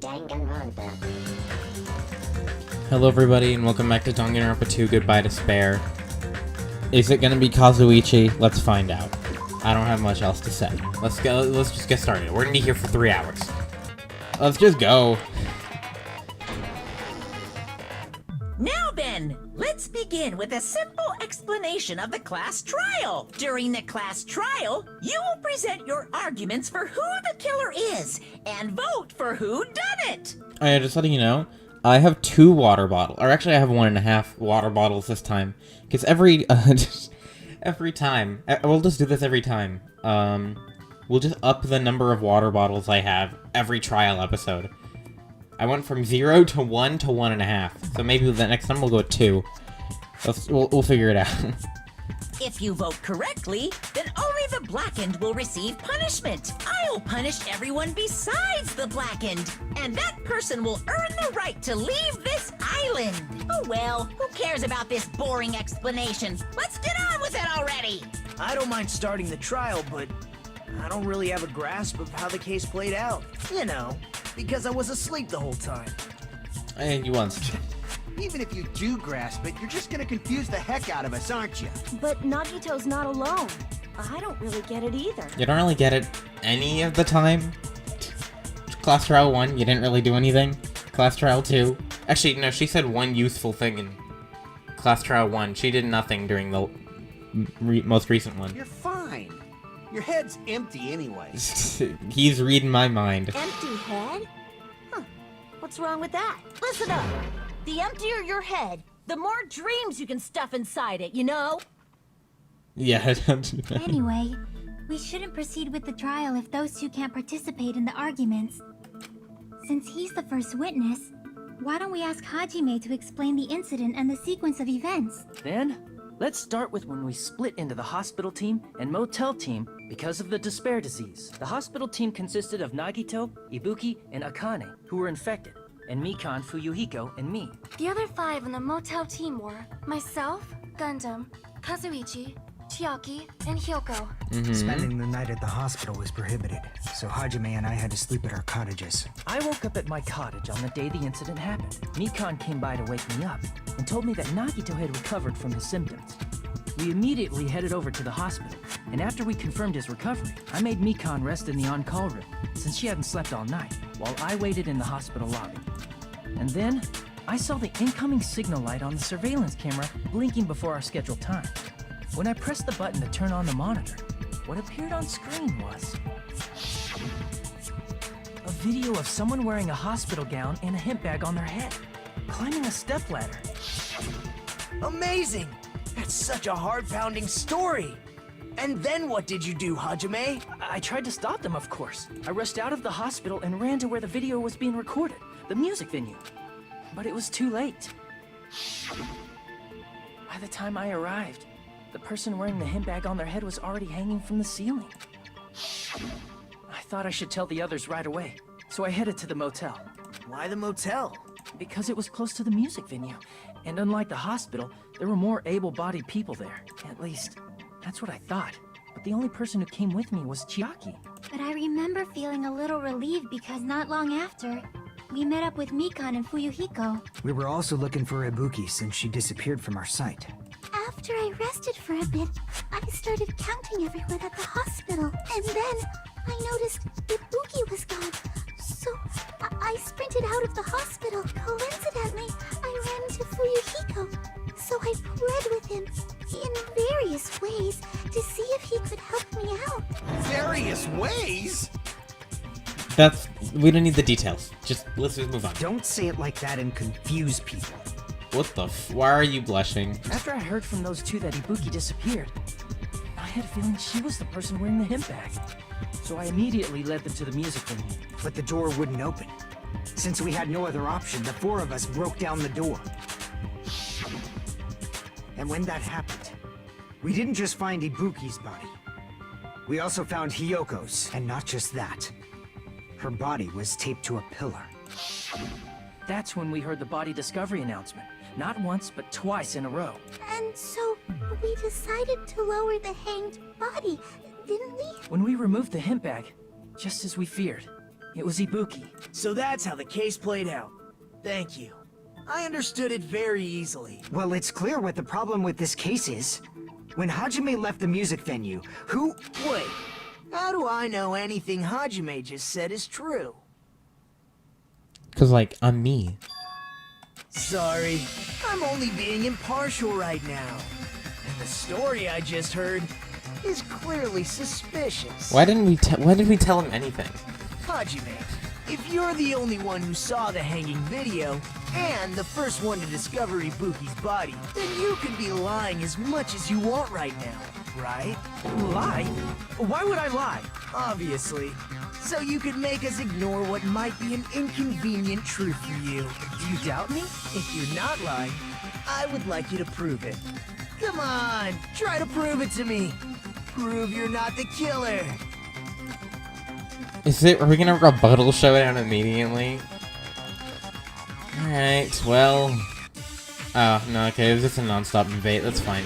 Danganronpa. Hello everybody and welcome back to Danganronpa 2 Goodbye Despair. Is it gonna be Kazuichi? Let's find out. I don't have much else to say. Let's just get started. We're gonna be here for 3 hours. Let's just go. Now then, let's begin with a simple explanation of the class trial. During the class trial, you will present your arguments for who the killer is and vote for who done it. Just letting you know, I have 2 water bottles, or actually I have 1.5 water bottles this time, because every time, we'll just do this every time. We'll just up the number of water bottles I have every trial episode. I went from 0 to 1 to 1.5, so maybe the next time we'll go 2. We'll figure it out. If you vote correctly, then only the blackened will receive punishment. I'll punish everyone besides the blackened, and that person will earn the right to leave this island. Oh well, who cares about this boring explanation? Let's get on with it already! I don't mind starting the trial, but I don't really have a grasp of how the case played out. You know, because I was asleep the whole time. And you once. Even if you do grasp it, you're just gonna confuse the heck out of us, aren't you? But Nagito's not alone. I don't really get it either. You don't really get it any of the time. Class Trial 1, you didn't really do anything. Class Trial 2. Actually, no, she said one useful thing in Class Trial 1. She did nothing during the most recent one. You're fine. Your head's empty anyway. He's reading my mind. Empty head? Huh. What's wrong with that? Listen up. The emptier your head, the more dreams you can stuff inside it, you know? Yeah. Anyway, we shouldn't proceed with the trial if those two can't participate in the arguments. Since he's the first witness, why don't we ask Hajime to explain the incident and the sequence of events? Then, let's start with when we split into the hospital team and motel team because of the despair disease. The hospital team consisted of Nagito, Ibuki, and Akane, who were infected, and Mikan, Fuyuhiko, and me. The other 5 on the motel team were myself, Gundam, Kazuichi, Chiaki, and Hyoko. Spending the night at the hospital was prohibited, so Hajime and I had to sleep at our cottages. I woke up at my cottage on the day the incident happened. Mikan came by to wake me up and told me that Nagito had recovered from his symptoms. We immediately headed over to the hospital, and after we confirmed his recovery, I made Mikan rest in the on-call room, since she hadn't slept all night, while I waited in the hospital lobby. And then, I saw the incoming signal light on the surveillance camera blinking before our scheduled time. When I pressed the button to turn on the monitor, what appeared on screen was a video of someone wearing a hospital gown and a hemp bag on their head, climbing a stepladder. Amazing! That's such a heart-pounding story! And then what did you do, Hajime? I tried to stop them, of course. I rushed out of the hospital and ran to where the video was being recorded, the music venue. But it was too late. By the time I arrived, the person wearing the hemp bag on their head was already hanging from the ceiling. I thought I should tell the others right away, so I headed to the motel. Why the motel? Because it was close to the music venue, and unlike the hospital, there were more able-bodied people there. At least, that's what I thought. But the only person who came with me was Chiaki. But I remember feeling a little relieved because not long after, we met up with Mikan and Fuyuhiko. We were also looking for Ibuki since she disappeared from our sight. After I rested for a bit, I started counting everyone at the hospital. And then I noticed Ibuki was gone. So I sprinted out of the hospital. Coincidentally, I ran into Fuyuhiko. So I pled with him in various ways to see if he could help me out. Various ways? We don't need the details. Let's just move on. Don't say it like that and confuse people. What the why are you blushing? After I heard from those two that Ibuki disappeared, I had a feeling she was the person wearing the hemp bag. So I immediately led them to the music venue. But the door wouldn't open. Since we had no other option, the 4 of us broke down the door. And when that happened, we didn't just find Ibuki's body. We also found Hyoko's, and not just that. Her body was taped to a pillar. That's when we heard the body discovery announcement. Not once, but twice in a row. And so we decided to lower the hanged body, didn't we? When we removed the hemp bag, just as we feared, It was Ibuki. So that's how the case played out. Thank you. I understood it very easily. Well, it's clear what the problem with this case is. When Hajime left the music venue, who... Wait, how do I know anything Hajime just said is true? Cause like, I'm me. Sorry, I'm only being impartial right now. And the story I just heard is clearly suspicious. Why did we tell him anything? Hajime, if you're the only one who saw the hanging video, and the first one to discover Ibuki's body, then you can be lying as much as you want right now, right? Lie? Why would I lie? Obviously. So you could make us ignore what might be an inconvenient truth for you. Do you doubt me? If you're not lying, I would like you to prove it. Come on, try to prove it to me. Prove you're not the killer. Are we gonna rebuttal showdown immediately? Alright, well... Oh, no, okay, it was just a non-stop debate, that's fine.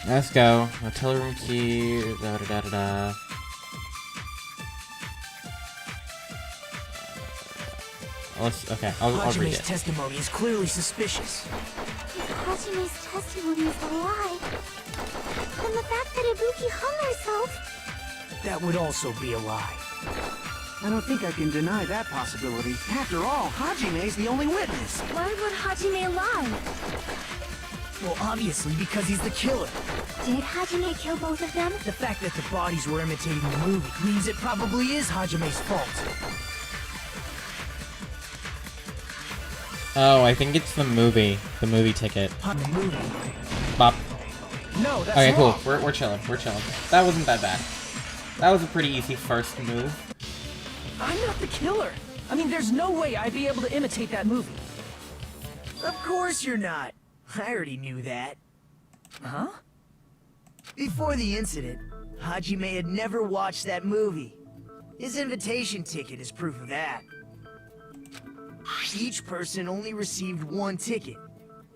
Let's go. Hotel room key, da-da-da-da-da. Okay, I'll read Hajime's it. testimony is clearly suspicious. If Hajime's testimony is a lie, then the fact that Ibuki hung herself... That would also be a lie. I don't think I can deny that possibility. After all, Hajime's the only witness. Why would Hajime lie? Well, obviously because he's the killer. Did Hajime kill both of them? The fact that the bodies were imitating the movie means it probably is Hajime's fault. Oh, I think it's the movie. The movie ticket. The movie. Bop. No, that's Okay, cool. wrong. We're chilling. We're chilling. That wasn't that bad. That was a pretty easy first move. I'm not the killer. I mean, there's no way I'd be able to imitate that movie. Of course you're not. I already knew that. Huh? Before the incident, Hajime had never watched that movie. His invitation ticket is proof of that. Each person only received one ticket,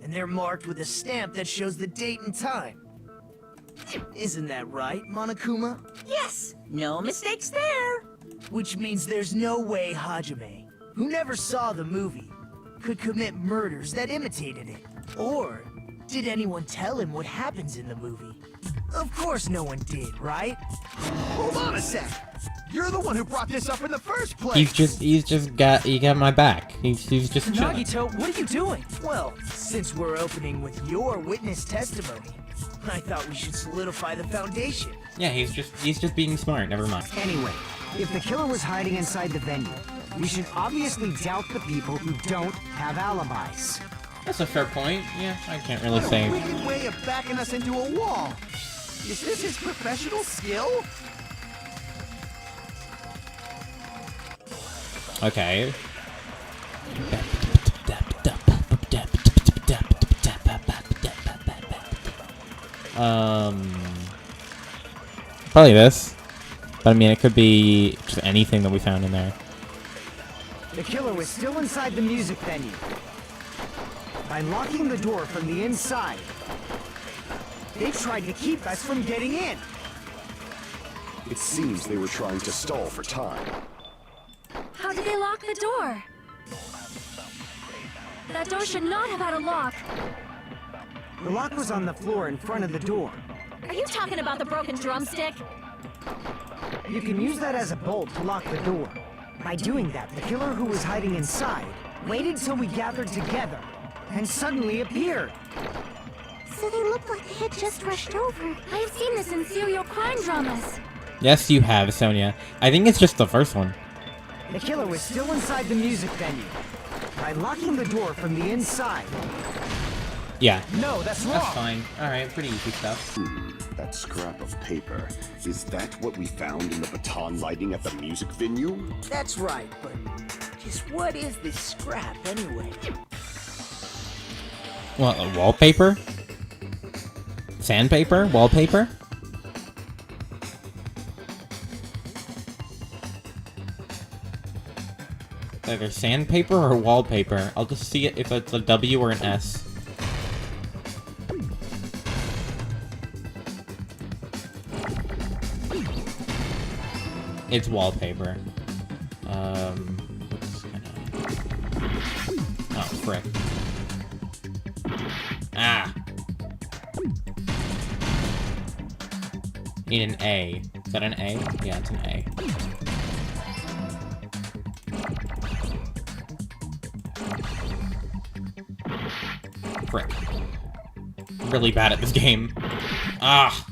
and they're marked with a stamp that shows the date and time. Isn't that right, Monokuma? Yes, no mistakes there. Which means there's no way Hajime, who never saw the movie, could commit murders that imitated it. Or did anyone tell him what happens in the movie? Of course no one did, right? Hold on a sec. You're the one who brought this up in the first place. You got my back. He's just chilling. Nagito, what are you doing? Well, since we're opening with your witness testimony, I thought we should solidify the foundation. Yeah, he's just being smart. Never mind. Anyway, if the killer was hiding inside the venue, we should obviously doubt the people who don't have alibis. That's a fair point. Yeah, I can't really What a say. wicked way of backing us into a wall. Is this his professional skill? Okay. Probably this. But I mean, it could be just anything that we found in there. The killer was still inside the music venue. By locking the door from the inside, they tried to keep us from getting in. It seems they were trying to stall for time. How did they lock the door? That door should not have had a lock. The lock was on the floor in front of the door. Are you talking about the broken drumstick? You can use that as a bolt to lock the door. By doing that, the killer who was hiding inside waited till we gathered together and suddenly appeared. So they looked like they had just rushed over. I have seen this in serial crime dramas. Yes, you have, Sonia. I think it's just the first one. The killer was still inside the music venue. By locking the door from the inside. Yeah. No, that's wrong. That's fine. Alright, pretty easy stuff. That scrap of paper. Is that what we found in the baton lighting at the music venue? That's right, but just what is this scrap anyway? What, wallpaper? Sandpaper? Wallpaper? Either sandpaper or wallpaper. I'll just see it if it's a W or an S. It's wallpaper. Oh, frick. Ah! Need an A. Is that an A? Yeah, it's an A. Frick. I'm really bad at this game. Ah!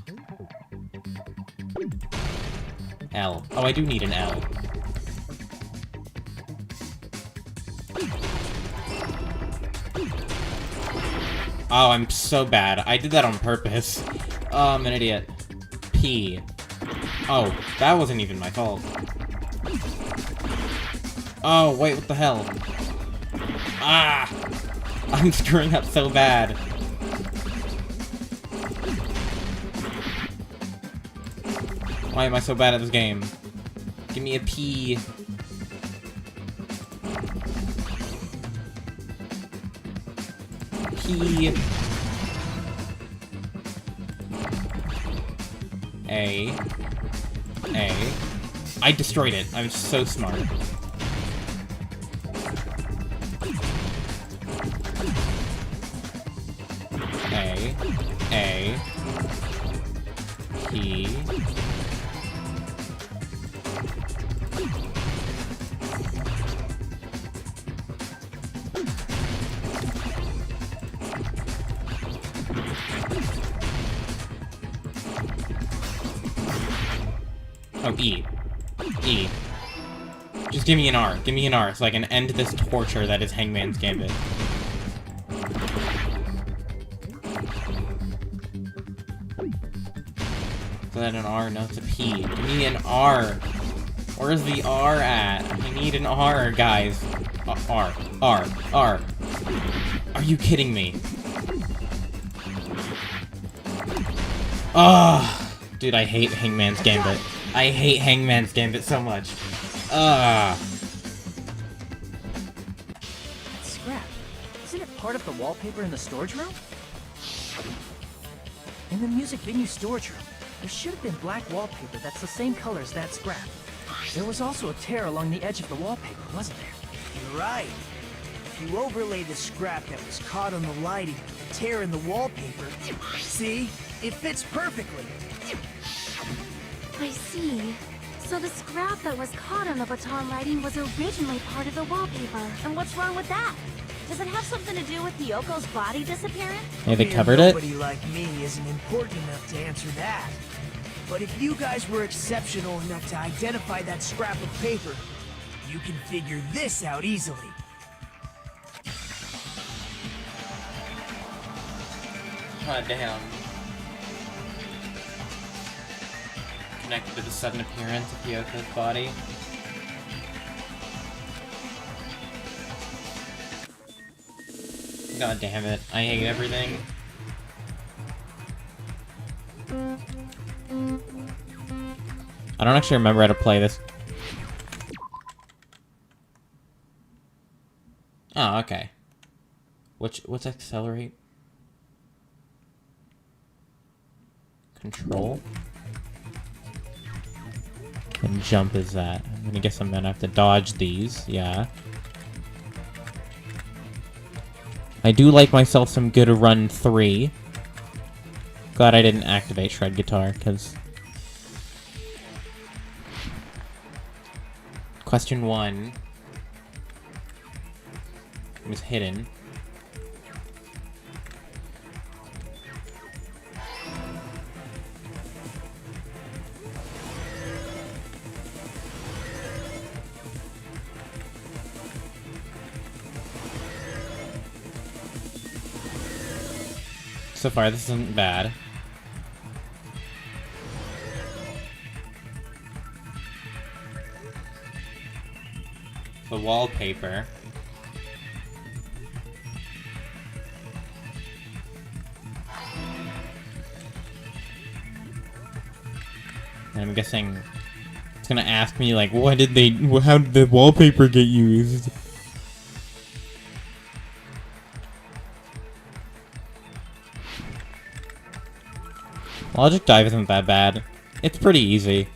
L. Oh, I do need an L. Oh, I'm so bad. I did that on purpose. Oh, I'm an idiot. P. Oh, that wasn't even my fault. Oh, wait, what the hell? Ah! I'm screwing up so bad. Why am I so bad at this game? Give me a P. P. A. A. I destroyed it. I'm so smart. A. A. P. Oh, E. E. Just give me an R. Give me an R so I can end this torture that is Hangman's Gambit. Is that an R? No, it's a P. Give me an R. Where's the R at? I need an R, guys. R. R. R. Are you kidding me? Ah, dude, I hate Hangman's Gambit. I hate Hangman's Gambit so much. Scrap. Isn't it part of the wallpaper in the storage room? In the music venue storage room, there should have been black wallpaper that's the same color as that scrap. There was also a tear along the edge of the wallpaper, wasn't there? You're right. If you overlay the scrap that was caught on the lighting with the tear in the wallpaper, see? It fits perfectly. I see. So the scrap that was caught on the baton lighting was originally part of the wallpaper. And what's wrong with that? Does it have something to do with Yoko's body disappearance? Hey, they Being covered it? Nobody like me isn't important enough to answer that. But if you guys were exceptional enough to identify that scrap of paper, you can figure this out easily. God damn. Connected to the sudden appearance of Yoko's body. God damn it. I hate everything. I don't actually remember how to play this. Oh, okay. What's accelerate? Control? And jump is that. I'm gonna guess I'm gonna have to dodge these, yeah. I do like myself some good run 3. Glad I didn't activate Shred Guitar, because... Question 1 was hidden. So far, this isn't bad. The wallpaper. And I'm guessing it's gonna ask me, like, how did the wallpaper get used? Logic Dive isn't that bad. It's pretty easy.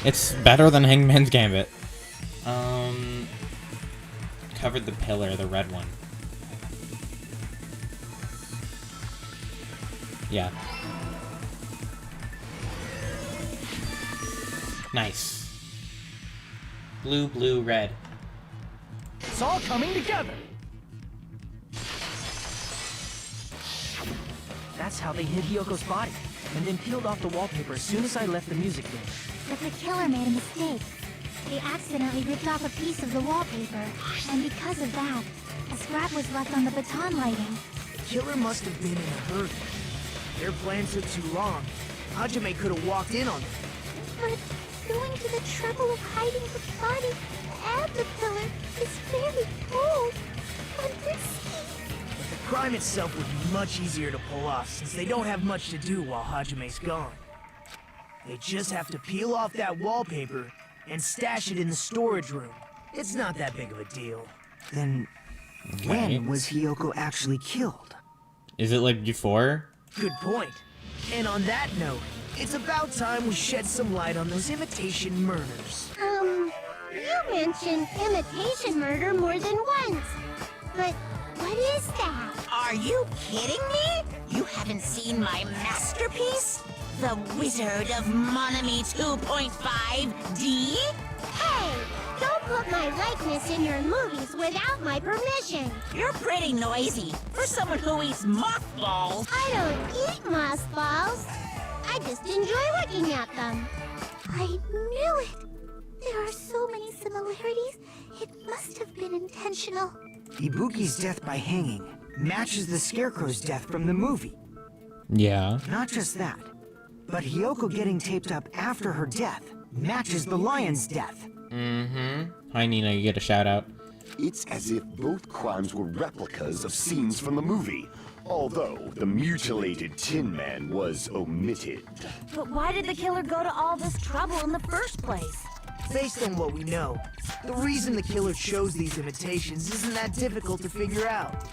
It's better than Hangman's Gambit. Covered the pillar, the red one. Yeah. Nice. Blue, blue, red. It's all coming together. That's how they hid Hyoko's body, and then peeled off the wallpaper as soon as I left the music room. But the killer made a mistake. They accidentally ripped off a piece of the wallpaper, and because of that, a scrap was left on the baton lighting. The killer must have been in a hurry. Their plan took too long. Hajime could have walked in on them. But going to the trouble of hiding the body and the pillar is very bold and risky. But the crime itself would be much easier to pull off since they don't have much to do while Hajime's gone. They just have to peel off that wallpaper and stash it in the storage room. It's not that big of a deal. Then, when was Hyoko actually killed? Is it like before? Good point. And on that note, it's about time we shed some light on those imitation murders. You mentioned imitation murder more than once. But what is that? Are you kidding me? You haven't seen my masterpiece? The Wizard of Monami 2.5D? Hey, don't put my likeness in your movies without my permission. You're pretty noisy for someone who eats mothballs. I don't eat mothballs. I just enjoy looking at them. I knew it. There are so many similarities. It must have been intentional. Ibuki's death by hanging matches the Scarecrow's death from the movie. Yeah. Not just that, but Hyoko getting taped up after her death matches the lion's death. Mm-hmm. Hi, Nina, you get a shout out. It's as if both crimes were replicas of scenes from the movie, although the mutilated Tin Man was omitted. But why did the killer go to all this trouble in the first place? Based on what we know, the reason the killer chose these imitations isn't that difficult to figure out.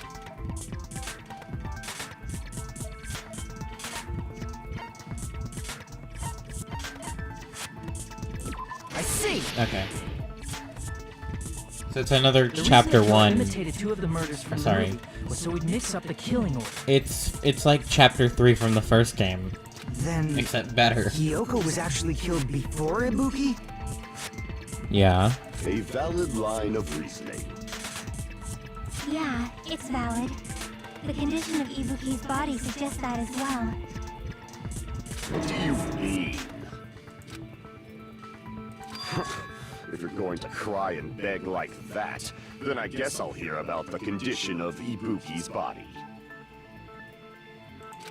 I see. Okay. So it's another The chapter reason the killer one. imitated two of the murders from Sorry. the movie was so we'd mix up the killing order. It's like chapter 3 from the first game, Then, except better. Hyoko was actually killed before Ibuki? Yeah. A valid line of reasoning. Yeah, it's valid. The condition of Ibuki's body suggests that as well. What do you mean? If you're going to cry and beg like that, then I guess I'll hear about the condition of Ibuki's body.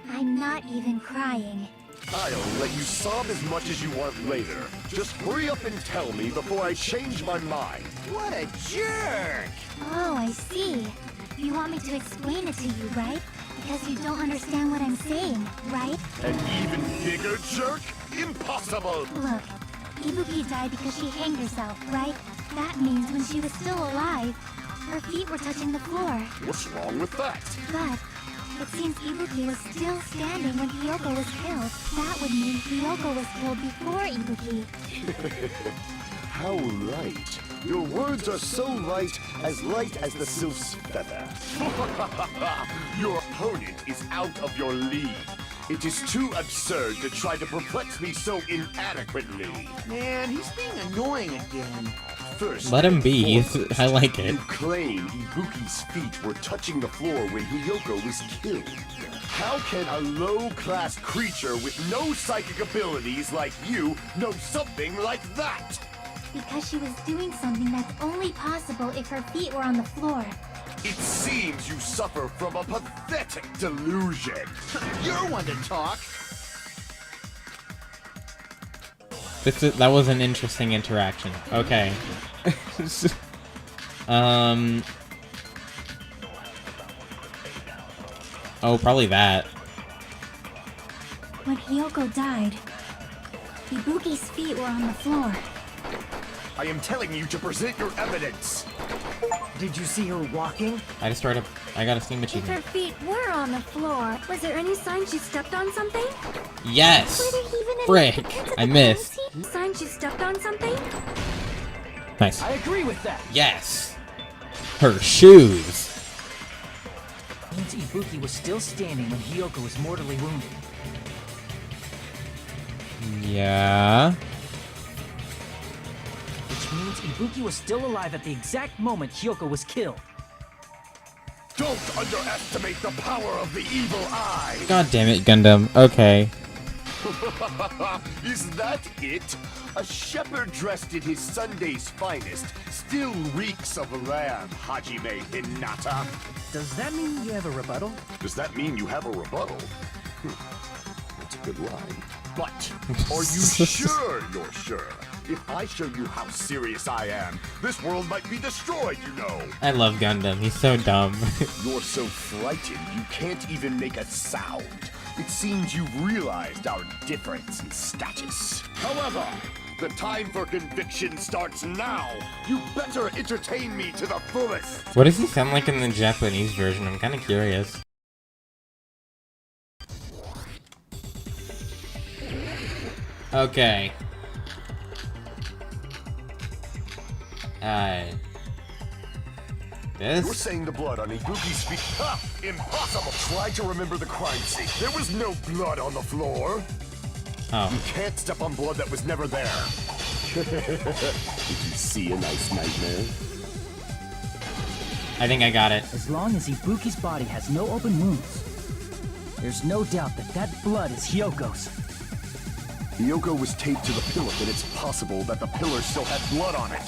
I'm not even crying. I'll let you sob as much as you want later. Just hurry up and tell me before I change my mind. What a jerk! Oh, I see. You want me to explain it to you, right? Because you don't understand what I'm saying, right? An even bigger jerk? Impossible! Look, Ibuki died because she hanged herself, right? That means when she was still alive, her feet were touching the floor. What's wrong with that? But it seems Ibuki was still standing when Hyoko was killed. That would mean Hyoko was killed before Ibuki. How light. Your words are so light as the sylph's feather. Your opponent is out of your league. It is too absurd to try to perplex me so inadequately. Man, he's being annoying again. First, Let him be. foremost, I like it. You claim Ibuki's feet were touching the floor when Hyoko was killed. How can a low-class creature with no psychic abilities like you know something like that? Because she was doing something that's only possible if her feet were on the floor. It seems you suffer from a pathetic delusion. You're one to talk. That was an interesting interaction. Okay. Oh, probably that. When Hyoko died, Ibuki's feet were on the floor. I am telling you to present your evidence. Did you see her walking? I just started. I got a Steam If her achievement. feet were on the floor, was there any sign she stepped on something? Yes! Were there even any Frick! footprints at I the missed. crime scene? Sign she stepped on something? Nice. I agree with that. Yes! Her shoes! Means Ibuki was still standing when Hiyoko was mortally wounded. Yeah. Which means Ibuki was still alive at the exact moment Hiyoko was killed. Don't underestimate the power of the evil eye! God damn it, Gundam. Okay. Is that it? A shepherd dressed in his Sunday's finest still reeks of lamb, Hajime Hinata. Does that mean you have a rebuttal? Does that mean you have a rebuttal? That's a good line. But, are you sure you're sure? If I show you how serious I am, this world might be destroyed, you know. I love Gundam. He's so dumb. You're so frightened you can't even make a sound. It seems you've realized our difference in status. However, the time for conviction starts now. You better entertain me to the fullest. What does he sound like in the Japanese version? I'm kind of curious. Okay. You're This? saying the blood on Ibuki's feet. Ha! Impossible! Try to remember the crime scene. There was no blood on the floor. You Oh. can't step on blood that was never there. Did you see a nice nightmare? I think I got it. As long as Ibuki's body has no open wounds, there's no doubt that that blood is Hyoko's. Hiyoko was taped to the pillar, but it's possible that the pillar still had blood on it.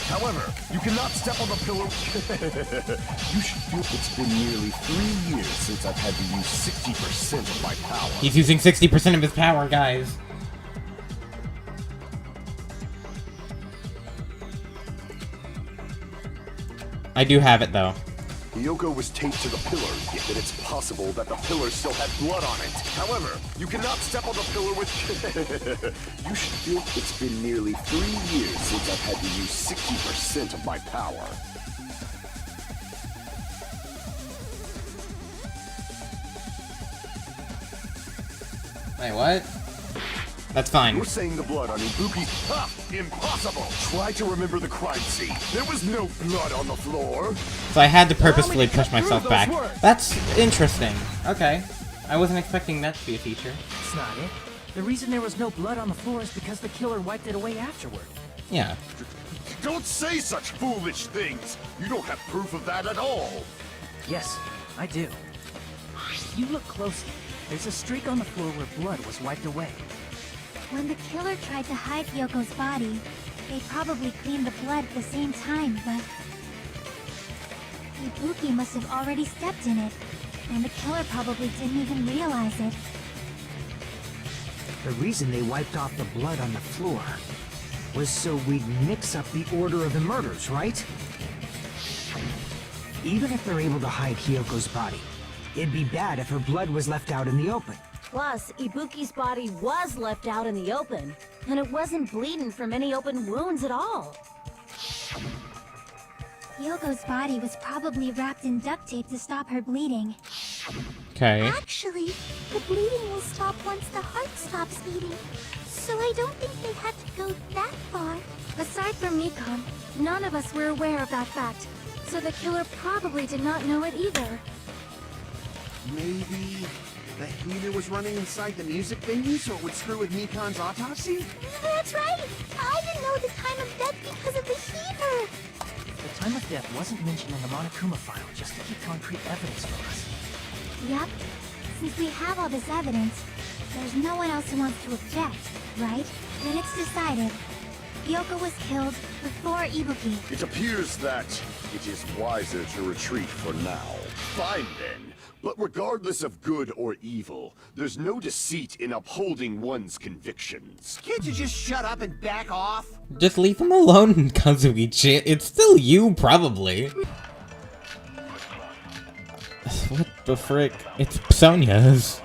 However, you cannot step on the pillar. You should feel it's been nearly 3 years since I've had to use 60% of my power. He's using 60% of his power, guys. I do have it, though. Hiyoko was taped to the pillar, yet it's possible that the pillar still had blood on it. However, you cannot step on the pillar with... You should feel it's been nearly 3 years since I've had to use 60% of my power. Wait, what? That's fine. You're saying the blood on Ibuki... Ha! Impossible! Try to remember the crime scene. There was no blood on the floor. So I had to purposefully push myself back. That's interesting. Okay. I wasn't expecting that to be a feature. That's not it. The reason there was no blood on the floor is because the killer wiped it away afterward. Yeah. Don't say such foolish things! You don't have proof of that at all! Yes, I do. If you look closely, there's a streak on the floor where blood was wiped away. When the killer tried to hide Yoko's body, they probably cleaned the blood at the same time, but... Ibuki must have already stepped in it, and the killer probably didn't even realize it. The reason they wiped off the blood on the floor was so we'd mix up the order of the murders, right? Even if they're able to hide Hyoko's body, it'd be bad if her blood was left out in the open. Plus, Ibuki's body was left out in the open, and it wasn't bleeding from any open wounds at all. Yoko's body was probably wrapped in duct tape to stop her bleeding. Okay. Actually, the bleeding will stop once the heart stops beating. So I don't think they had to go that far. Aside from Mikan, none of us were aware of that fact, so the killer probably did not know it either. Maybe the heater was running inside the music venue so it would screw with Mikan's autopsy? That's right! I didn't know the time of death because of the heater! The time of death wasn't mentioned in the Monokuma file just to keep concrete evidence from us. Yup. Since we have all this evidence, there's no one else who wants to object, right? Then it's decided. Yoko was killed before Ibuki. It appears that it is wiser to retreat for now. Fine then. But regardless of good or evil, there's no deceit in upholding one's convictions. Can't you just shut up and back off? Just leave him alone, Kazuichi. It's still you, probably. What the frick? It's Sonia's.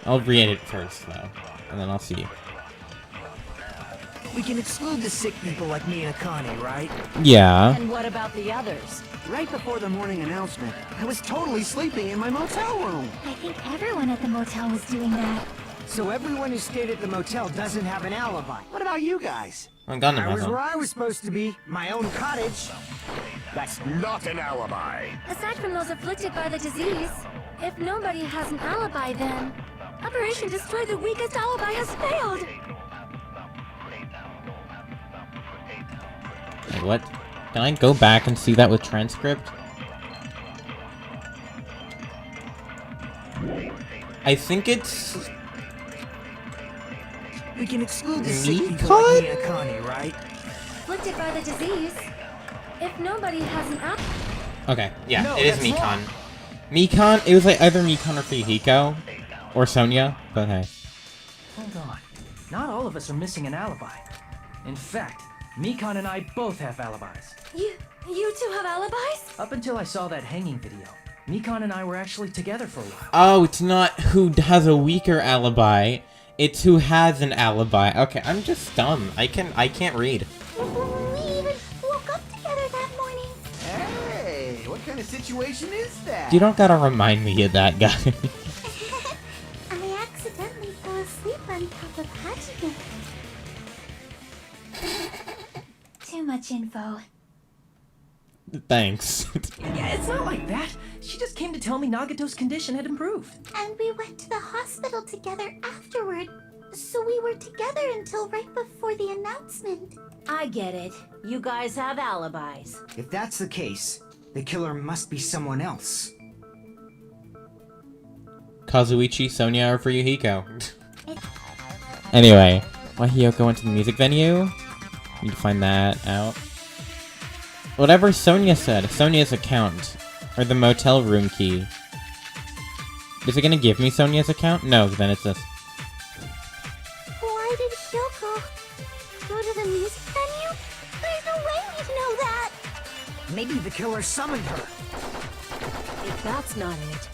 I'll read it first, though. And then I'll see you. We can exclude the sick people like me and Akane, right? Yeah. And what about the others? Right before the morning announcement, I was totally sleeping in my motel room. I think everyone at the motel was doing that. So everyone who stayed at the motel doesn't have an alibi. What about you guys? I'm gonna I was mess where up. I was supposed to be, my own cottage. That's not an alibi. Aside from those afflicted by the disease, if nobody has an alibi, then Operation Destroy the Weakest Alibi has failed. Wait, what? Can I go back and see that with transcript? I think it's... We can exclude the sick people like me and Akane, right? Afflicted by the disease, if nobody has an alibi. Okay, yeah, No, it is that's Mikan. wrong. Mikan, it was like either Mikan or Fuyuhiko. Or Sonia, but hey. Hold on. Not all of us are missing an alibi. In fact, Mikan and I both have alibis. You two have alibis? Up until I saw that hanging video, Mikan and I were actually together for a while. Oh, it's not who has a weaker alibi. It's who has an alibi. Okay, I'm just dumb. I can't read. We even woke up together that morning. Hey, what kind of situation is that? You don't gotta remind me of that, guy. I accidentally fell asleep on top of Hajime. Too much info. Thanks. Yeah, it's not like that. She just came to tell me Nagato's condition had improved. And we went to the hospital together afterward. So we were together until right before the announcement. I get it. You guys have alibis. If that's the case, the killer must be someone else. Kazuichi, Sonia, or Fuyuhiko. Anyway, why Hiyoko went to the music venue? Need to find that out. Whatever Sonia said, Sonia's account. Or the motel room key. Is it gonna give me Sonia's account? No, then it's this. Why did Hyoko go to the music venue? There's no way we'd know that. Maybe the killer summoned her. If that's not it,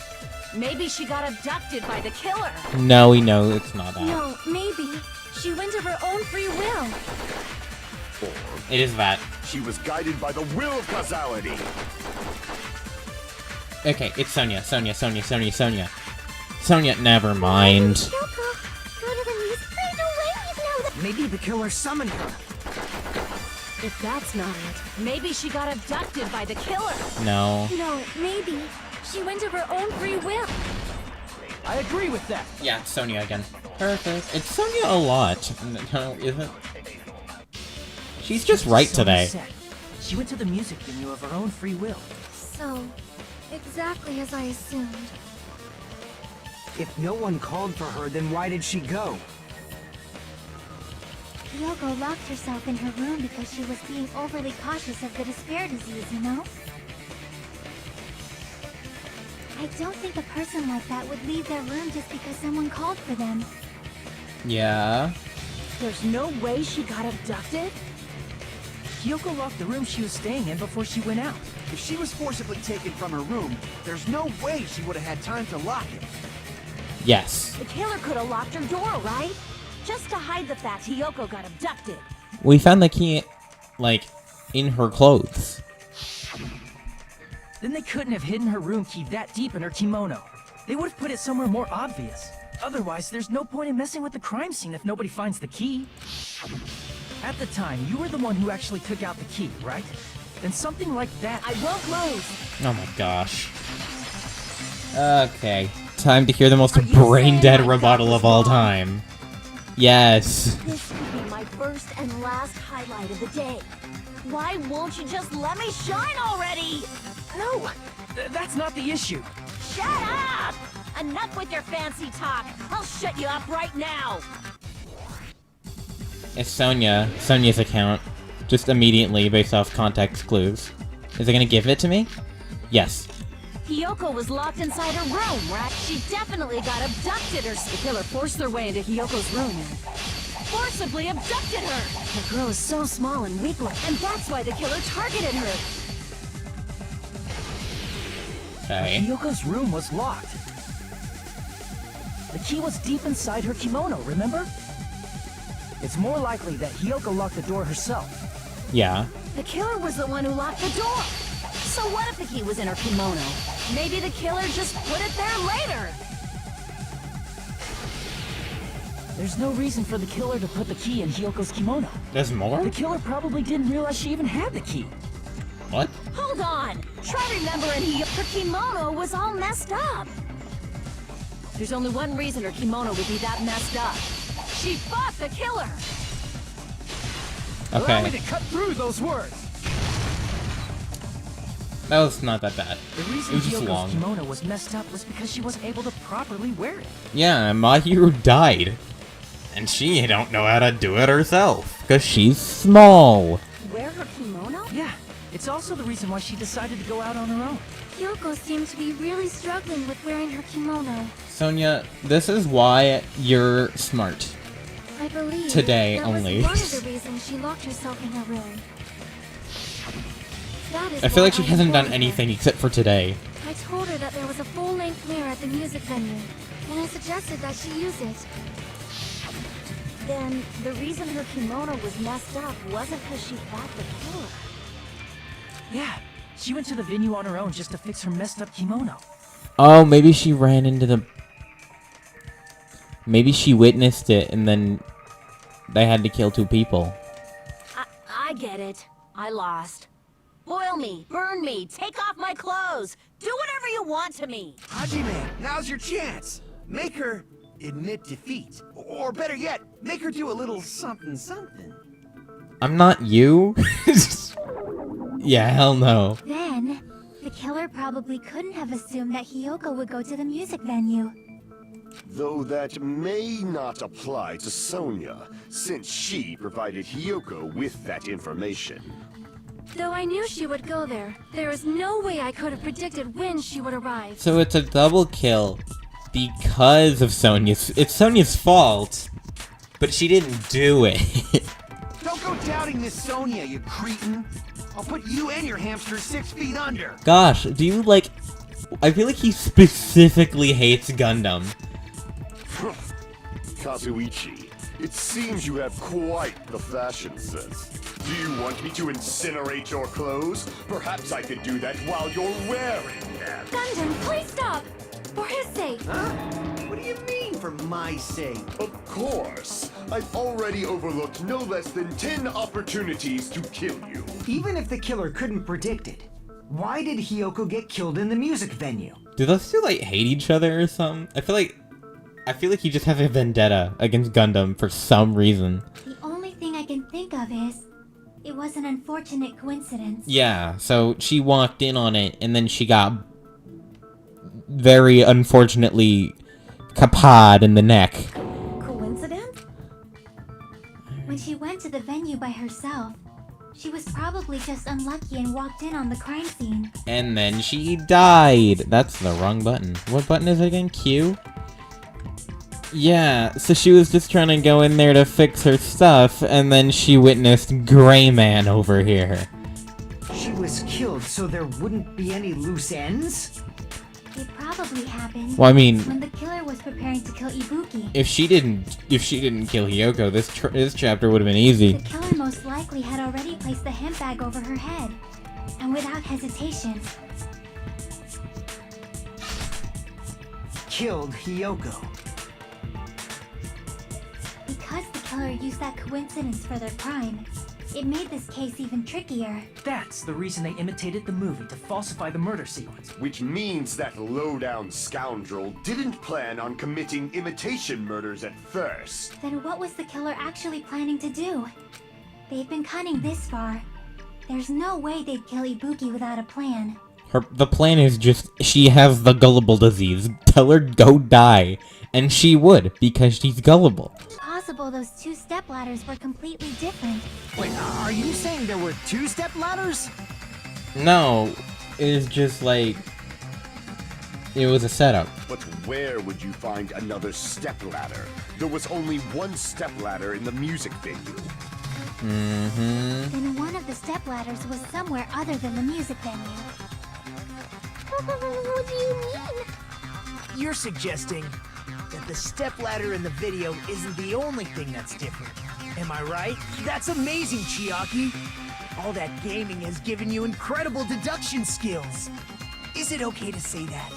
maybe she got abducted by the killer. No, we know it's not that. No, maybe. She went of her own free will. It is that. She was guided by the will of causality. Okay, it's Sonia. Sonia, never mind. Hyoko, go to the music. There's no way we'd know that. Maybe the killer summoned her. If that's not it, maybe she got abducted by the killer. No. No, maybe. She went of her own free will. I agree with that. Yeah, it's Sonia again. Perfect. It's Sonia a lot. No, is it? She's just right Sonia today. said she went to the music venue of her own free will. So, exactly as I assumed. If no one called for her, then why did she go? Hyoko locked herself in her room because she was being overly cautious of the despair disease, you know? I don't think a person like that would leave their room just because someone called for them. Yeah. There's no way she got abducted? Kyoko locked the room she was staying in before she went out. If she was forcibly taken from her room, there's no way she would have had time to lock it. Yes. The killer could have locked her door, right? Just to hide the fact Hyoko got abducted. We found the key, like, in her clothes. Then they couldn't have hidden her room key that deep in her kimono. They would have put it somewhere more obvious. Otherwise, there's no point in messing with the crime scene if nobody finds the key. At the time, you were the one who actually took out the key, right? Then something like that... I won't lose. Oh my gosh. Okay. Time to hear the most Are you brain-dead saying my rebuttal thought of was all wrong? time. Yes. This could be my first and last highlight of the day. Why won't you just let me shine already? No! That's not the issue. Shut up! Enough with your fancy talk. I'll shut you up right now. It's Sonia's account. Just immediately, based off context clues. Is it gonna give it to me? Yes. Hyoko was locked inside her room, right? She definitely got abducted, or the killer forced their way into Hyoko's room and forcibly abducted her. The girl is so small and weak-like, and that's why the killer targeted her. Okay. Hyoko's room was locked. The key was deep inside her kimono, remember? It's more likely that Hiyoko locked the door herself. Yeah. The killer was the one who locked the door. So what if the key was in her kimono? Maybe the killer just put it there later. There's no reason for the killer to put the key in Hiyoko's kimono. There's more? The killer probably didn't realize she even had the key. What? Hold on. Try remembering her kimono was all messed up. There's only one reason her kimono would be that messed up. She fought the killer. Allow me Okay. to cut through those words. That was not that bad. The reason It was just Hiyoko's long. kimono was messed up was because she wasn't able to properly wear it. Yeah, Mahiru died. And she don't know how to do it herself. Because she's small. Wear her kimono? Yeah, it's also the reason why she decided to go out on her own. Yoko seemed to be really struggling with wearing her kimono. Sonia, this is why you're smart. I believe Today that only. was one of the reasons she locked herself in her room. That is I feel like why she I hasn't done informed her. anything except for today. I told her that there was a full-length mirror at the music venue, and I suggested that she use it. Then the reason her kimono was messed up wasn't because she fought the killer. Yeah, she went to the venue on her own just to fix her messed up kimono. Oh, maybe she ran into the... Maybe she witnessed it and then they had to kill 2 people. I get it. I lost. Boil me, burn me, take off my clothes. Do whatever you want to me. Hajime, now's your chance. Make her admit defeat. Or better yet, make her do a little something something. I'm not you? Yeah, hell no. Then, the killer probably couldn't have assumed that Hiyoko would go to the music venue. Though that may not apply to Sonia, since she provided Hiyoko with that information. Though I knew she would go there, there is no way I could have predicted when she would arrive. So it's a double kill because of Sonia's... It's Sonia's fault, but she didn't do it. Don't go doubting Miss Sonia, you cretin. I'll put you and your hamster 6 feet under. Gosh, do you like... I feel like he specifically hates Gundam. Kazuichi, it seems you have quite the fashion sense. Do you want me to incinerate your clothes? Perhaps I could do that while you're wearing them. Gundam, please stop! For his sake! Huh? What do you mean, for my sake? Of course. I've already overlooked no less than 10 opportunities to kill you. Even if the killer couldn't predict it, why did Hiyoko get killed in the music venue? Do those two like hate each other or something? I feel like he just has a vendetta against Gundam for some reason. The only thing I can think of is, it was an unfortunate coincidence. Yeah, so she walked in on it and then she got very unfortunately kapad in the neck. Coincidence? When she went to the venue by herself, she was probably just unlucky and walked in on the crime scene. And then she died. That's the wrong button. What button is it again? Q? Yeah, so she was just trying to go in there to fix her stuff, and then she witnessed Gray Man over here. She was killed so there wouldn't be any loose ends? It probably happened Well, I mean, when the killer was preparing to kill Ibuki. if she didn't kill Hiyoko, this chapter would have been easy. The killer most likely had already placed the hemp bag over her head, and without hesitation, Killed Hiyoko. because the killer used that coincidence for their crime, it made this case even trickier. That's the reason they imitated the movie to falsify the murder sequence. Which means that low-down scoundrel didn't plan on committing imitation murders at first. Then what was the killer actually planning to do? They've been cunning this far. There's no way they'd kill Ibuki without a plan. The plan is just, she has the gullible disease. Tell her go die. And she would, because she's gullible. It's possible those 2 stepladders were completely different. Wait, are you saying there were 2 step ladders? No, it's just like... It was a setup. But where would you find another stepladder? There was only one stepladder in the music venue. Mm-hmm. Then one of the stepladders was somewhere other than the music venue. What do you mean? You're suggesting that the stepladder in the video isn't the only thing that's different. Am I right? That's amazing, Chiaki. All that gaming has given you incredible deduction skills. Is it okay to say that?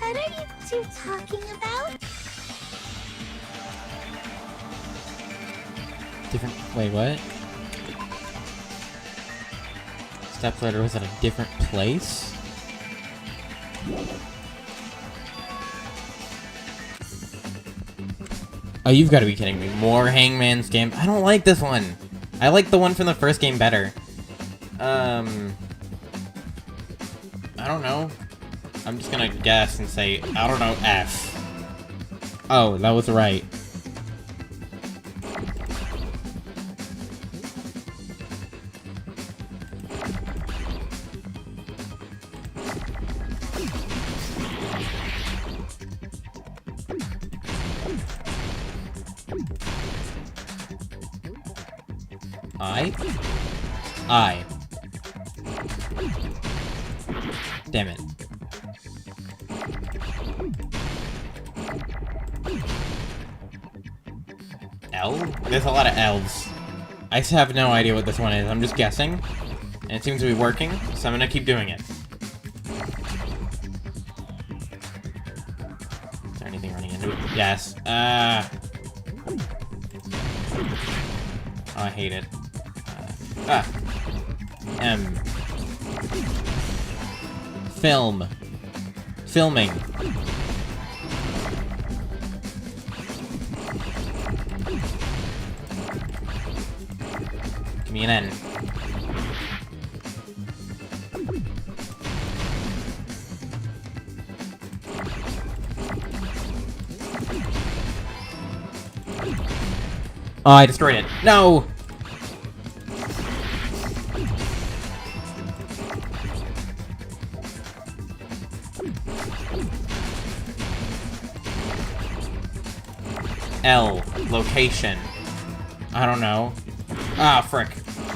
What are you two talking about? Different. Wait, what? Stepladder was at a different place? Oh, you've got to be kidding me. More Hangman's game. I don't like this one. I like the one from the first game better. I don't know. I'm just gonna guess and say, I don't know, F. Oh, that was right. I. Damn it. L? There's a lot of L's. I have no idea what this one is. I'm just guessing. And it seems to be working, so I'm gonna keep doing it. Is there anything running into it? Yes. Oh, I hate it. M. Film. Filming. Give me an N. Oh, I destroyed it. No! L. Location. I don't know. Ah, frick.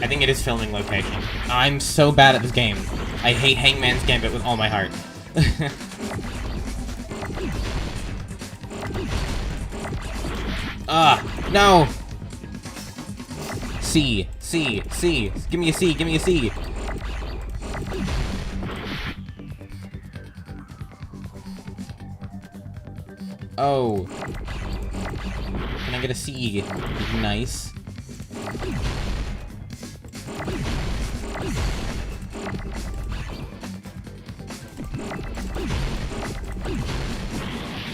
I think it is filming location. I'm so bad at this game. I hate Hangman's Gambit with all my heart. No! C. C. C. Give me a C. Give me a C. Oh. Can I get a C? Nice.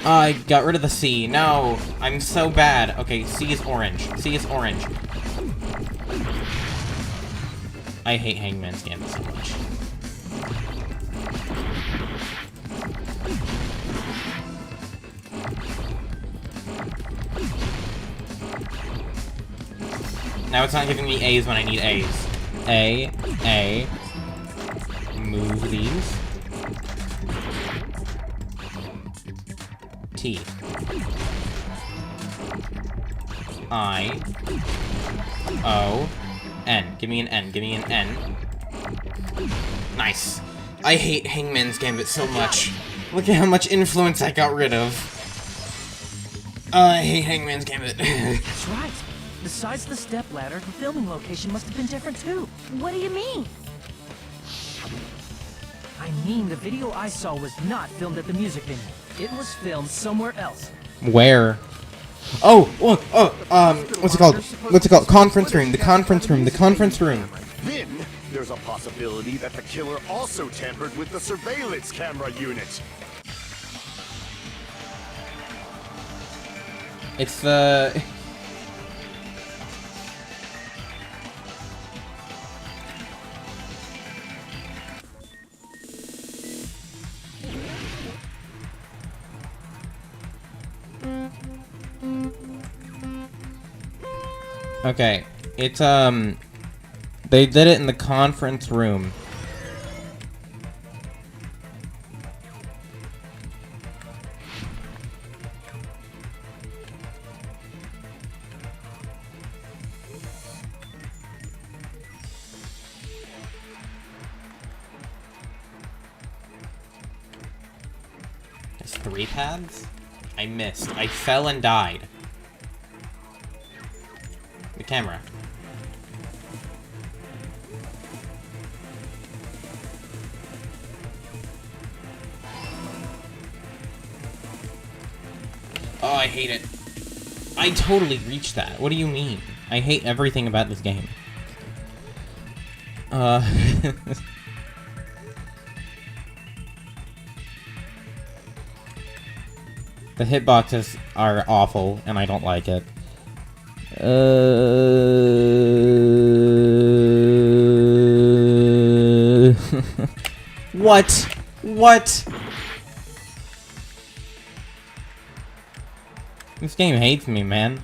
I got rid of the C. No, I'm so bad. Okay, C is orange. C is orange. I hate Hangman's Gambit so much. Now it's not giving me A's when I need A's. A. Move these. T. I. O. N. Give me an N. Give me an N. Nice. I hate Hangman's Gambit so much. Look at how much influence I got rid of. I hate Hangman's Gambit. That's right. Besides the stepladder, the filming location must have been different too. What do you mean? I mean, the video I saw was not filmed at the music venue. It was filmed somewhere else. Where? Oh, what's it called? What's it called? Conference room. The conference room. The conference room. Then, there's a possibility that the killer also tampered with the surveillance camera unit. It's the... Okay, it's, they did it in the conference room. There's 3 pads? I missed. I fell and died. camera. Oh, I hate it. I totally reached that. What do you mean? I hate everything about this game. The hitboxes are awful, and I don't like it. What? What? This game hates me, man.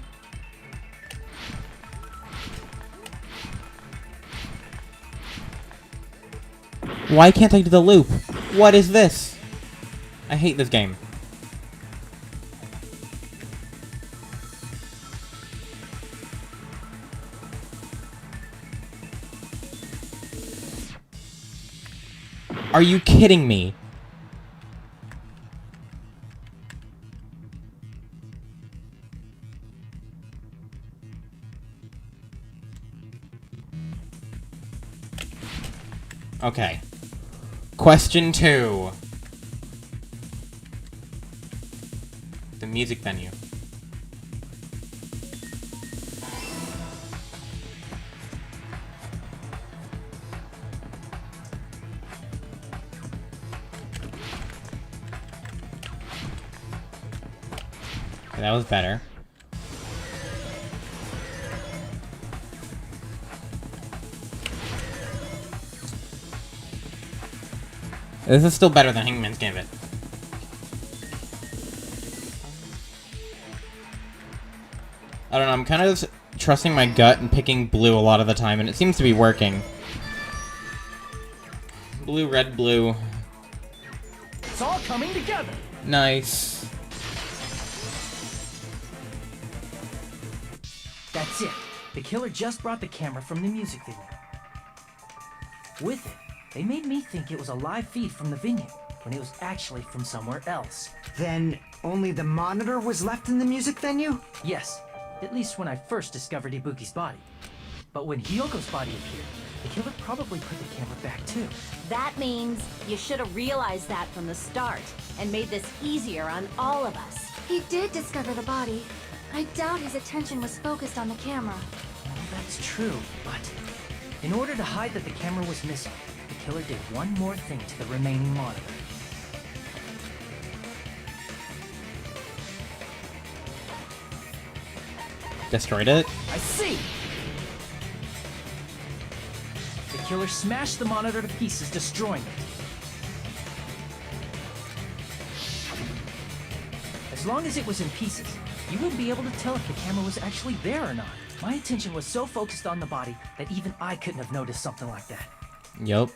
Why can't I do the loop? What is this? I hate this game. Are you kidding me? Okay. Question 2. The music venue. Okay, that was better. This is still better than Hangman's Gambit. I don't know, I'm kind of just trusting my gut and picking blue a lot of the time, and it seems to be working. Blue, red, blue. It's all coming together. Nice. That's it. The killer just brought the camera from the music venue. With it, they made me think it was a live feed from the venue, when it was actually from somewhere else. Then only the monitor was left in the music venue? Yes, at least when I first discovered Ibuki's body. But when Hyoko's body appeared, the killer probably put the camera back too. That means you should have realized that from the start and made this easier on all of us. He did discover the body. I doubt his attention was focused on the camera. Well, that's true, but in order to hide that the camera was missing, the killer did one more thing to the remaining monitor. Destroyed it? I see! The killer smashed the monitor to pieces, destroying it. As long as it was in pieces, you wouldn't be able to tell if the camera was actually there or not. My attention was so focused on the body that even I couldn't have noticed something like that. Yup.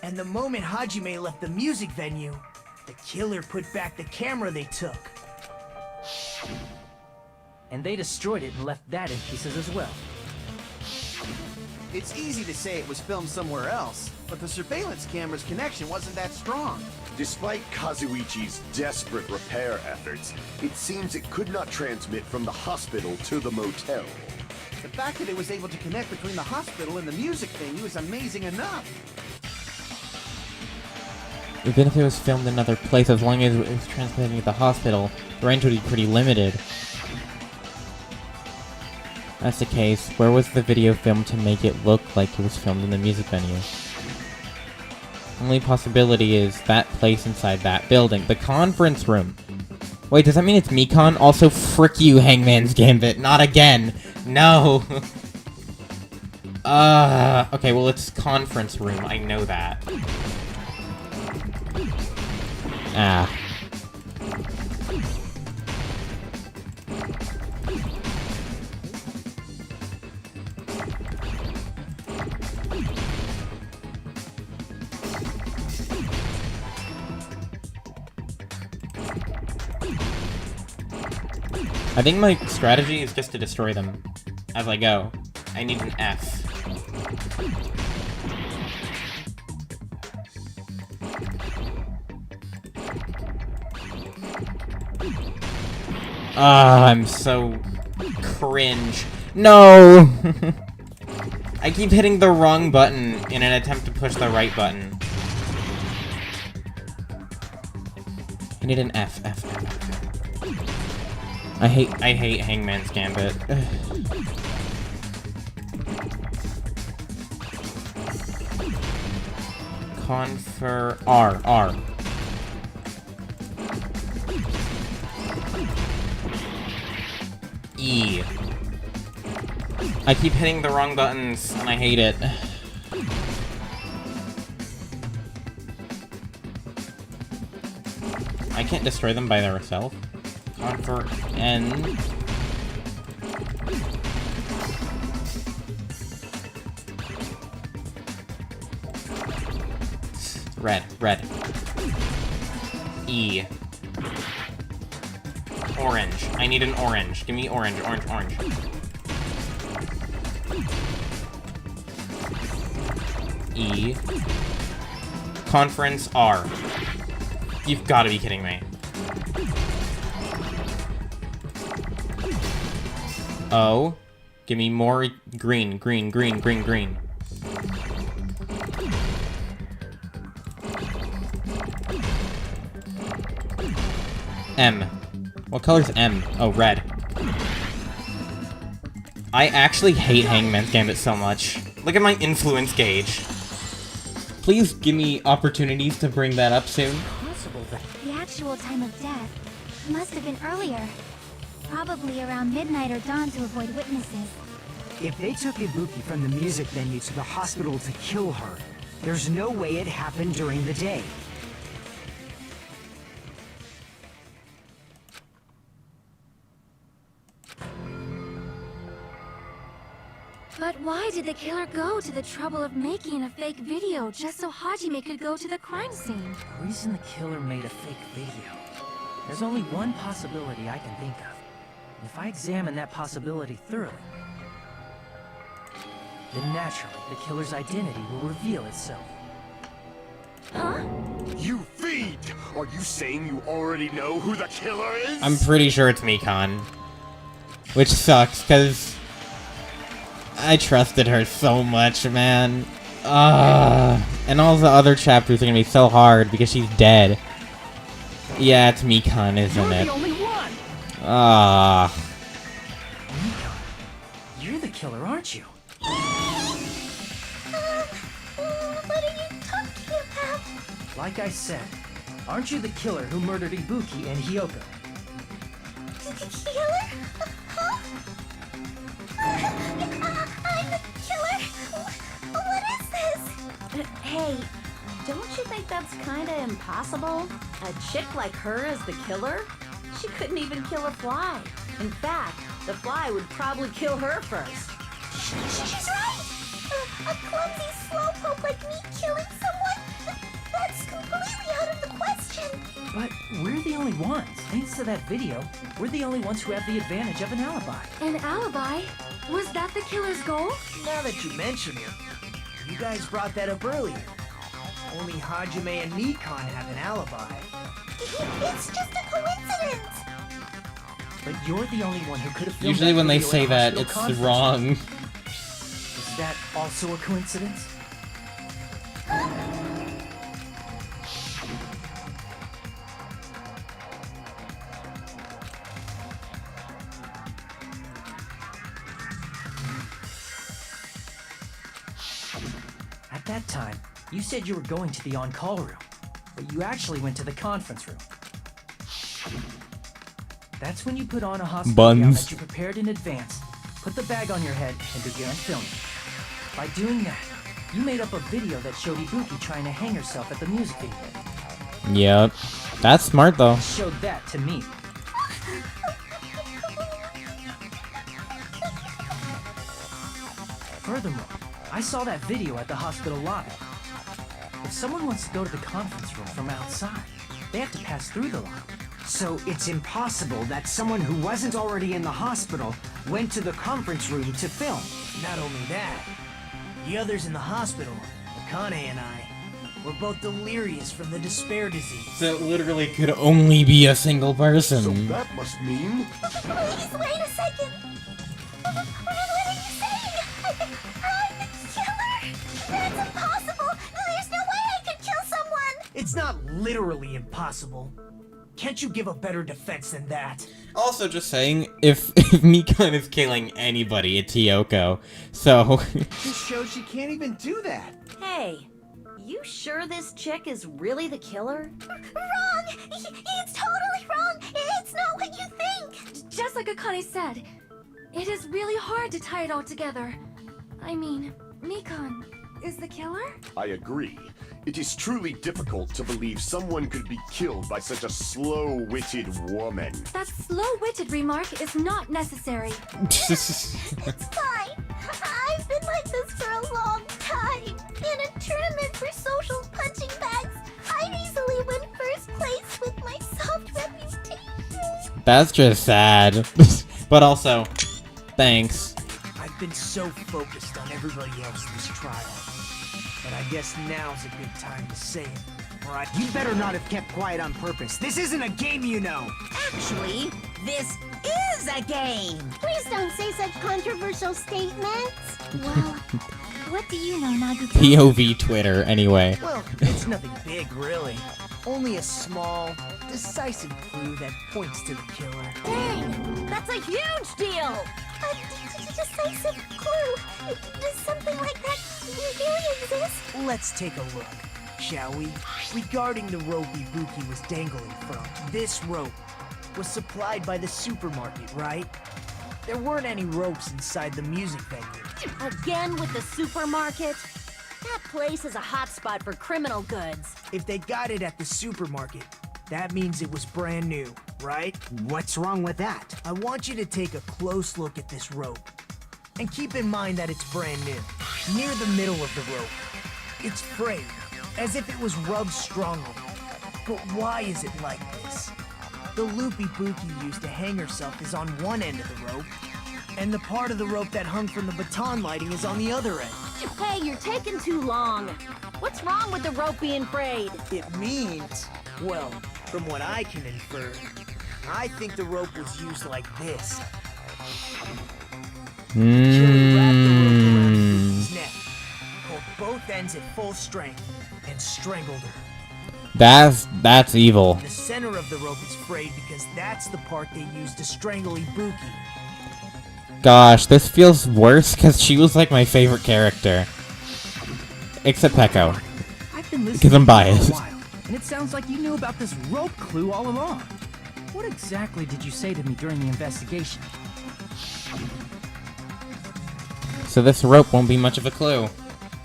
And the moment Hajime left the music venue, the killer put back the camera they took. And they destroyed it and left that in pieces as well. It's easy to say it was filmed somewhere else, but the surveillance camera's connection wasn't that strong. Despite Kazuichi's desperate repair efforts, it seems it could not transmit from the hospital to the motel. The fact that it was able to connect between the hospital and the music venue is amazing enough. Even if it was filmed in another place, as long as it was transmitting to the hospital, the range would be pretty limited. That's the case. Where was the video filmed to make it look like it was filmed in the music venue? Only possibility is that place inside that building. The conference room. Wait, does that mean it's Mikan? Also, frick you, Hangman's Gambit. Not again. No. Okay, well, it's conference room. I know that. Ah. I think my strategy is just to destroy them as I go. I need an F. I'm so cringe. No! I keep hitting the wrong button in an attempt to push the right button. I need an F. I hate Hangman's Gambit. Confer R. E. I keep hitting the wrong buttons, and I hate it. I can't destroy them by themselves. Confer N. Red. E. Orange. I need an orange. Give me orange. E. Conference R. You've got to be kidding me. O. Give me more green. M. What color's M? Oh, red. I actually hate Hangman's Gambit so much. Look at my influence gauge. Please give me opportunities to bring that up soon. The actual time of death must have been earlier. Probably around midnight or dawn to avoid witnesses. If they took Ibuki from the music venue to the hospital to kill her, there's no way it happened during the day. But why did the killer go to the trouble of making a fake video just so Hajime could go to the crime scene? The reason the killer made a fake video. There's only one possibility I can think of. If I examine that possibility thoroughly, then naturally the killer's identity will reveal itself. Huh? You fiend! Are you saying you already know who the killer is? I'm pretty sure it's Mikan. Which sucks, because I trusted her so much, man. And all the other chapters are gonna be so hard because she's dead. Yeah, it's Mikan, isn't it? You're the only one! Mikan, you're the killer, aren't you? What are you talking about? Like I said, aren't you the killer who murdered Ibuki and Hyoko? Killer? Huh? I'm the killer? What is this? Hey, don't you think that's kinda impossible? A chick like her as the killer? She couldn't even kill a fly. In fact, the fly would probably kill her first. She's right! A clumsy slowpoke like me killing someone? That's completely out of the question! But we're the only ones. Thanks to that video, we're the only ones who have the advantage of an alibi. An alibi? Was that the killer's goal? Now that you mention it, you guys brought that up earlier. Only Hajime and Mikan have an alibi. It's just a coincidence! But you're the only one who could have filmed Usually that when they video say in a that, hospital it's conference. wrong. Is that also a coincidence? At that time, you said you were going to the on-call room, but you actually went to the conference room. That's when you put on a hospital gown Buns. that you prepared in advance, put the bag on your head, and began filming. By doing that, you made up a video that showed Ibuki trying to hang herself at the music video. Yep. That's smart, though. Showed that to me. Furthermore, I saw that video at the hospital lobby. If someone wants to go to the conference room from outside, they have to pass through the lobby. So it's impossible that someone who wasn't already in the hospital went to the conference room to film. Not only that, the others in the hospital, Akane and I, were both delirious from the despair disease. So it literally could only be a single So person. that must mean... Please, wait a second! What are you saying? I'm the killer? That's impossible! There's no way I could kill someone! It's not literally impossible. Can't you give a better defense than that? Also, just saying, if Mikan is killing anybody, it's Hiyoko. So, This shows she can't even do that. Hey, you sure this chick is really the killer? Wrong! It's totally wrong! It's not what you think! Just like Akane said, it is really hard to tie it all together. I mean, Mikan is the killer? I agree. It is truly difficult to believe someone could be killed by such a slow-witted woman. That slow-witted remark is not necessary. It's fine. I've been like this for a long time. In a tournament for social punching bags, I'd easily win first place with my soft reputation. that's just sad. But also, thanks. I've been so focused on everybody else this trial. But I guess now's a good time to say it. Alright, You better not have kept quiet on purpose. This isn't a game, you know. Actually, this is a game. Please don't say such controversial statements. Well, what do you know, Nagito? POV Twitter, anyway. well, it's nothing big, really. Only a small, decisive clue that points to the killer. Dang, that's a huge deal! A decisive clue. Does something like that really exist? Let's take a look, shall we? Regarding the rope Ibuki was dangling from, this rope was supplied by the supermarket, right? There weren't any ropes inside the music venue. Again with the supermarket? That place is a hotspot for criminal goods. If they got it at the supermarket, that means it was brand new, right? What's wrong with that? I want you to take a close look at this rope. And keep in mind that it's brand new. Near the middle of the rope, it's frayed, as if it was rubbed strongly. But why is it like this? The loop Ibuki used to hang herself is on one end of the rope, and the part of the rope that hung from the baton lighting is on the other end. Hey, you're taking too long. What's wrong with the rope being frayed? It means, well, from what I can infer, I think the rope was used like this. Killer wrapped the rope around Ibuki's neck, pulled both ends at full strength, and strangled her. That's evil. The center of the rope is frayed because that's the part they used to strangle Ibuki. Gosh, this feels worse because she was like my favorite character. Except Peko. I've been listening Because I'm to you biased. for a while, and it sounds like you knew about this rope clue all along. What exactly did you say to me during the investigation? So this rope won't be much of a clue.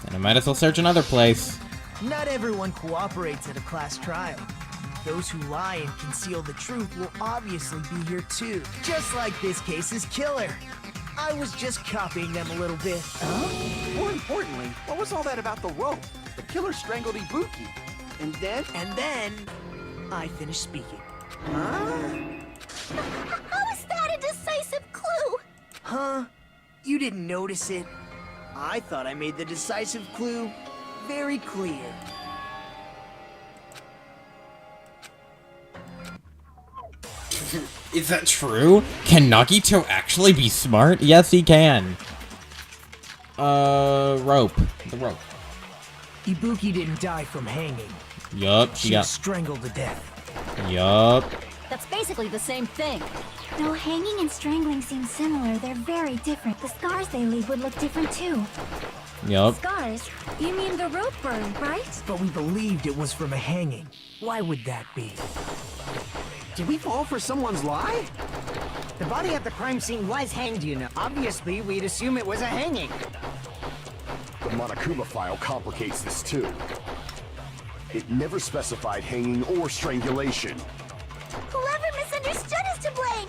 And I might as well search another place. Not everyone cooperates at a class trial. Those who lie and conceal the truth will obviously be here too. Just like this case's killer. I was just copying them a little bit. More importantly, what was all that about the rope? The killer strangled Ibuki. And then? And then, I finished speaking. How is that a decisive clue? Huh? You didn't notice it? I thought I made the decisive clue very clear. Is that true? Can Nagito actually be smart? Yes, he can. Rope. The rope. Ibuki didn't die from hanging. Yup, She was strangled to death. Yup. That's basically the same thing. Though hanging and strangling seem similar, they're very different. The scars they leave would look different too. Yup. Scars? You mean the rope burn, right? But we believed it was from a hanging. Why would that be? Did we fall for someone's lie? The body at the crime scene was hanged, you know. Obviously, we'd assume it was a hanging. The Monokuma file complicates this too. It never specified hanging or strangulation. Whoever misunderstood is to blame.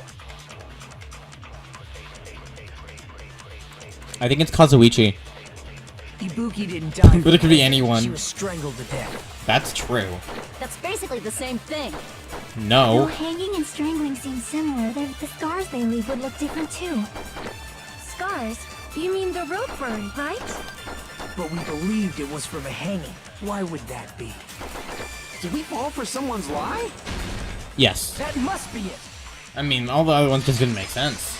I think it's Kazuichi. Ibuki didn't die. But it could be anyone. She was strangled to death. That's true. That's basically the same thing. Though No. hanging and strangling seem similar, the scars they leave would look different too. Scars? You mean the rope burn, right? But we believed it was from a hanging. Why would that be? Did we fall for someone's lie? Yes. That must be it. I mean, all the other ones just didn't make sense.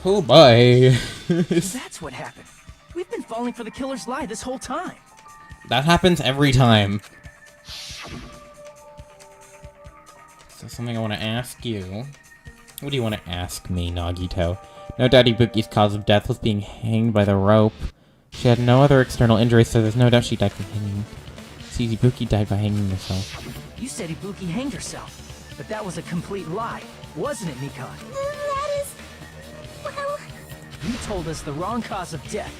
Oh boy. So that's what happened. We've been falling for the killer's lie this whole time. That happens every time. So something I want to ask you. What do you want to ask me, Nagito? No doubt Ibuki's cause of death was being hanged by the rope. She had no other external injuries, so there's no doubt she died from hanging. See, Ibuki died by hanging herself. You said Ibuki hanged herself, but that was a complete lie, wasn't it, Mikan? That is... well... You told us the wrong cause of death.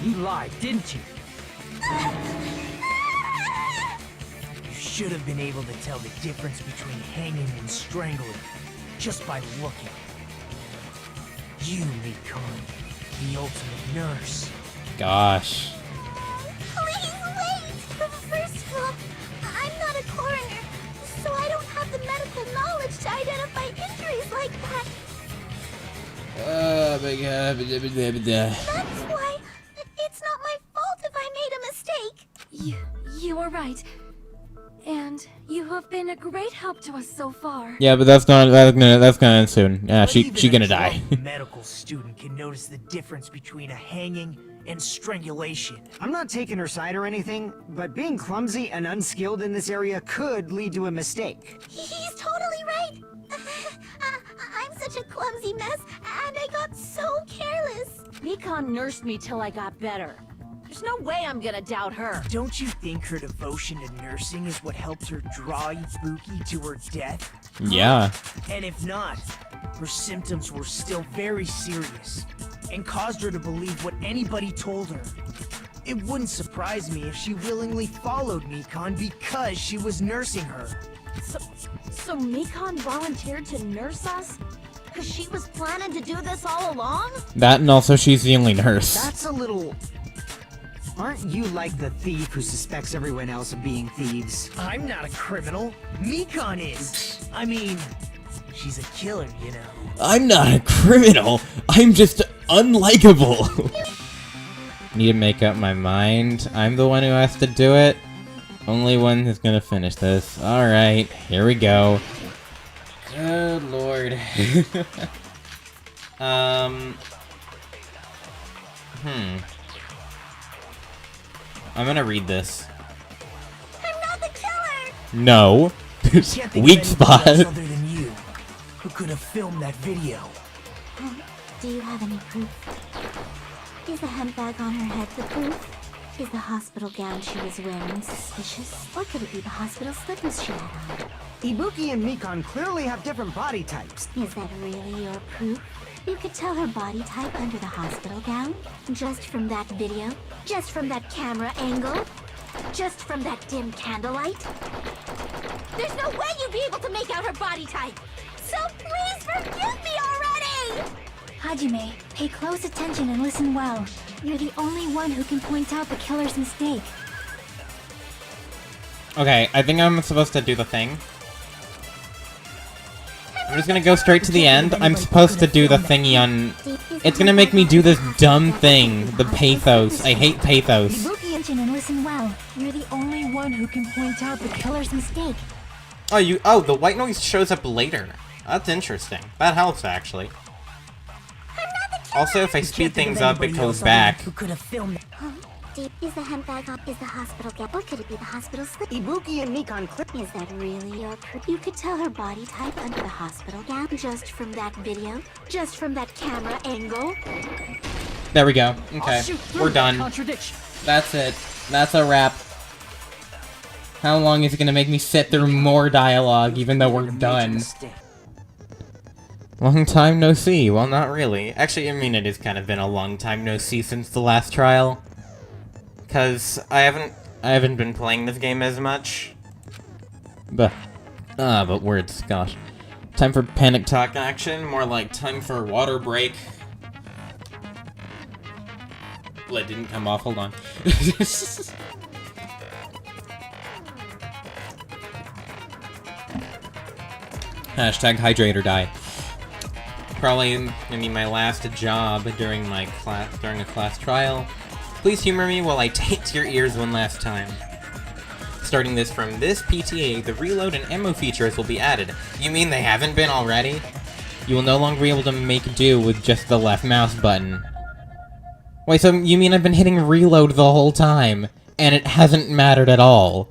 You lied, didn't you? You should have been able to tell the difference between hanging and strangling just by looking. You, Mikan, the ultimate nurse. Gosh. Please wait! First of all, I'm not a coroner, so I don't have the medical knowledge to identify injuries like that. That's why it's not my fault if I made a mistake. You were right. And you have been a great help to us so far. Yeah, but that's gonna end soon. Yeah, But she even gonna a die. drunk medical student can notice the difference between a hanging and strangulation. I'm not taking her side or anything, but being clumsy and unskilled in this area could lead to a mistake. He's totally right. I'm such a clumsy mess, and I got so careless. Mikan nursed me till I got better. There's no way I'm gonna doubt her. Don't you think her devotion to nursing is what helped her draw Ibuki to her death? Yeah. And if not, her symptoms were still very serious and caused her to believe what anybody told her. It wouldn't surprise me if she willingly followed Mikan because she was nursing her. So Mikan volunteered to nurse us? Cause she was planning to do this all along? That, and also she's the only nurse. That's a little... Aren't you like the thief who suspects everyone else of being thieves? I'm not a criminal. Mikan is. I mean, she's a killer, you know. I'm not a criminal. I'm just unlikable. Need to make up my mind. I'm the one who has to do it. Only one who's gonna finish this. Alright, here we go. Good lord. I'm gonna read this. I'm not the killer! No. Can't think of Weak anybody spot. else other than you who could have filmed that video. Do you have any proof? Is the handbag on her head the proof? Is the hospital gown she was wearing suspicious? Or could it be the hospital slippers she had on? Ibuki and Mikan clearly have different body types. Is that really your proof? You could tell her body type under the hospital gown? Just from that video? Just from that camera angle? Just from that dim candlelight? There's no way you'd be able to make out her body type! So please forgive me already! Hajime, pay close attention and listen well. You're the only one who can point out the killer's mistake. Okay, I think I'm supposed to do the thing. I'm just gonna go straight to the end. I'm supposed to do the thingy on... It's gonna make me do this dumb thing. The pathos. I hate pathos. Pay attention and listen well. You're the only one who can point out the killer's mistake. Oh, the white noise shows up later. That's interesting. That helps, actually. Also, if I speed things up, it goes back. Who could have filmed? Is the handbag on? Is the hospital gown? Or could it be the hospital slip? Ibuki and Mikan Is that really your proof? You could tell her body type under the hospital gown just from that video? Just from that camera angle? There we go. Okay, we're done. Contradiction. That's it. That's a wrap. How long is it gonna make me sit through more dialogue, even though we're done? Long time no see. Well, not really. Actually, I mean, it has kind of been a long time no see since the last trial. Because I haven't been playing this game as much. But words, gosh. Time for panic talk action, more like time for water break. Blood didn't come off, hold on. Hashtag hydrate or die. Probably gonna be my last job during a class trial. Please humor me while I taint your ears one last time. Starting this from this PTA, the reload and ammo features will be added. You mean they haven't been already? You will no longer be able to make do with just the left mouse button. Wait, so you mean I've been hitting reload the whole time, and it hasn't mattered at all?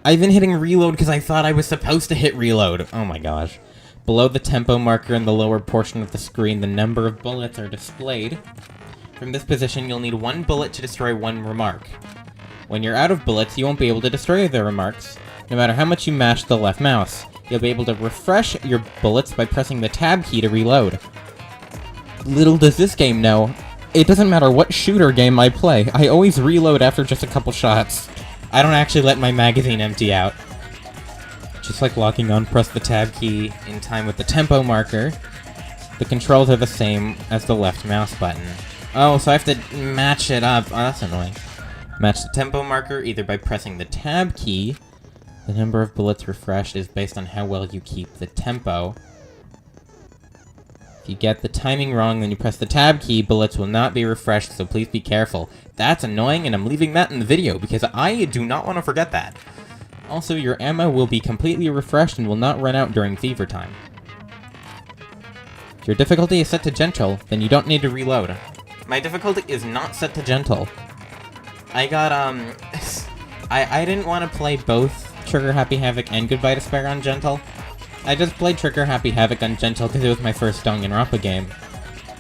I've been hitting reload because I thought I was supposed to hit reload. Oh my gosh. Below the tempo marker in the lower portion of the screen, the number of bullets are displayed. From this position, you'll need 1 bullet to destroy 1 remark. When you're out of bullets, you won't be able to destroy the remarks, no matter how much you mash the left mouse. You'll be able to refresh your bullets by pressing the tab key to reload. Little does this game know, it doesn't matter what shooter game I play, I always reload after just a couple shots. I don't actually let my magazine empty out. Just like locking on, press the tab key in time with the tempo marker. The controls are the same as the left mouse button. Oh, so I have to match it up. Oh, that's annoying. Match the tempo marker either by pressing the tab key. The number of bullets refreshed is based on how well you keep the tempo. If you get the timing wrong, then you press the tab key, bullets will not be refreshed, so please be careful. That's annoying, and I'm leaving that in the video, because I do not want to forget that. Also, your ammo will be completely refreshed and will not run out during fever time. If your difficulty is set to gentle, then you don't need to reload. My difficulty is not set to gentle. I got, I didn't want to play both Trigger Happy Havoc and Goodbye Despair on gentle. I just played Trigger Happy Havoc on gentle because it was my first Danganronpa game.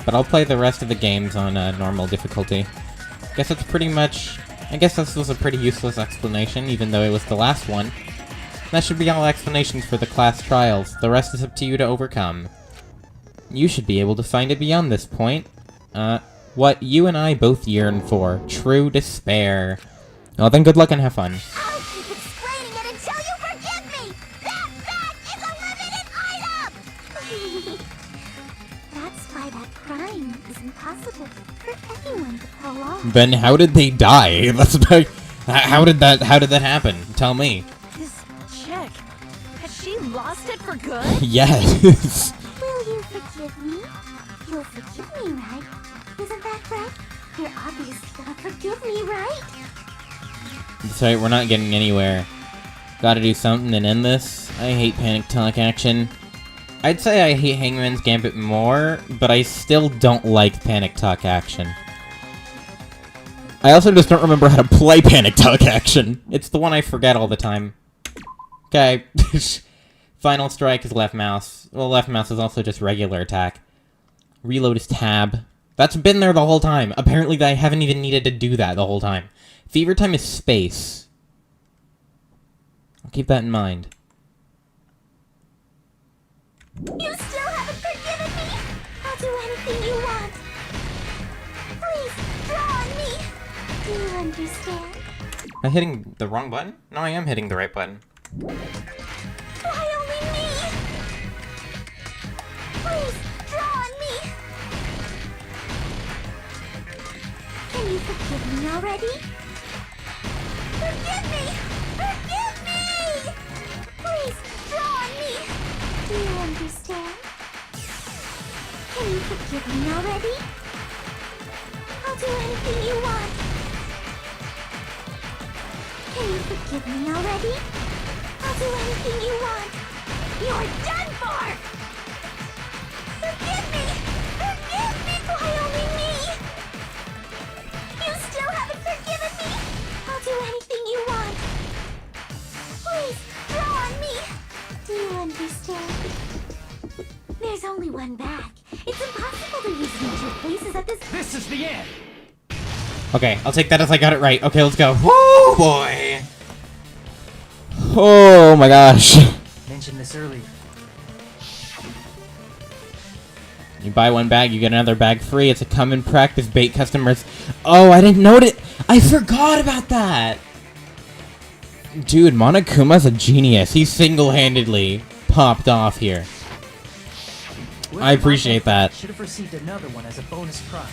But I'll play the rest of the games on normal difficulty. Guess that's pretty much... I guess this was a pretty useless explanation, even though it was the last one. That should be all explanations for the class trials. The rest is up to you to overcome. You should be able to find it beyond this point. What you and I both yearn for. True despair. Well then, good luck and have fun. I'll keep explaining it until you forgive me! That bag is a limited item! That's why that crime is impossible for anyone to pull off. Then how did they die? That's like, how did that happen? Tell me. This chick, has she lost it for good? Yes. Will you forgive me? You'll forgive me, right? Isn't that right? You're obviously gonna forgive me, right? That's right, we're not getting anywhere. Gotta do something and end this. I hate Panic Talk action. I'd say I hate Hangman's Gambit more, but I still don't like Panic Talk action. I also just don't remember how to play Panic Talk action. It's the one I forget all the time. Okay. Final strike is left mouse. Well, left mouse is also just regular attack. Reload is tab. That's been there the whole time. Apparently I haven't even needed to do that the whole time. Fever time is space. I'll keep that in mind. You still haven't forgiven me? I'll do anything you want. Please, draw on me. Do you understand? Am I hitting the wrong button? No, I am hitting the right button. Why only me? Please, draw on me. Can you forgive me already? Forgive me! Forgive me! Please, draw on me. Do you understand? Can you forgive me already? I'll do anything you want. Can you forgive me already? I'll do anything you want. You're done for! Forgive me! Forgive me! Why only me? You still haven't forgiven me? I'll do anything you want. Please, draw on me. Do you understand? There's only one bag. It's impossible to use it in 2 places at this... This is the end! Okay, I'll take that as I got it right. Okay, let's go. Woo, boy! Oh my gosh. Mentioned this earlier. You buy one bag, you get another bag free. It's a common practice, bait customers. Oh, I didn't notice. I forgot about that. Dude, Monokuma's a genius. He single-handedly popped off here. I appreciate that. Should have received another one as a bonus prize,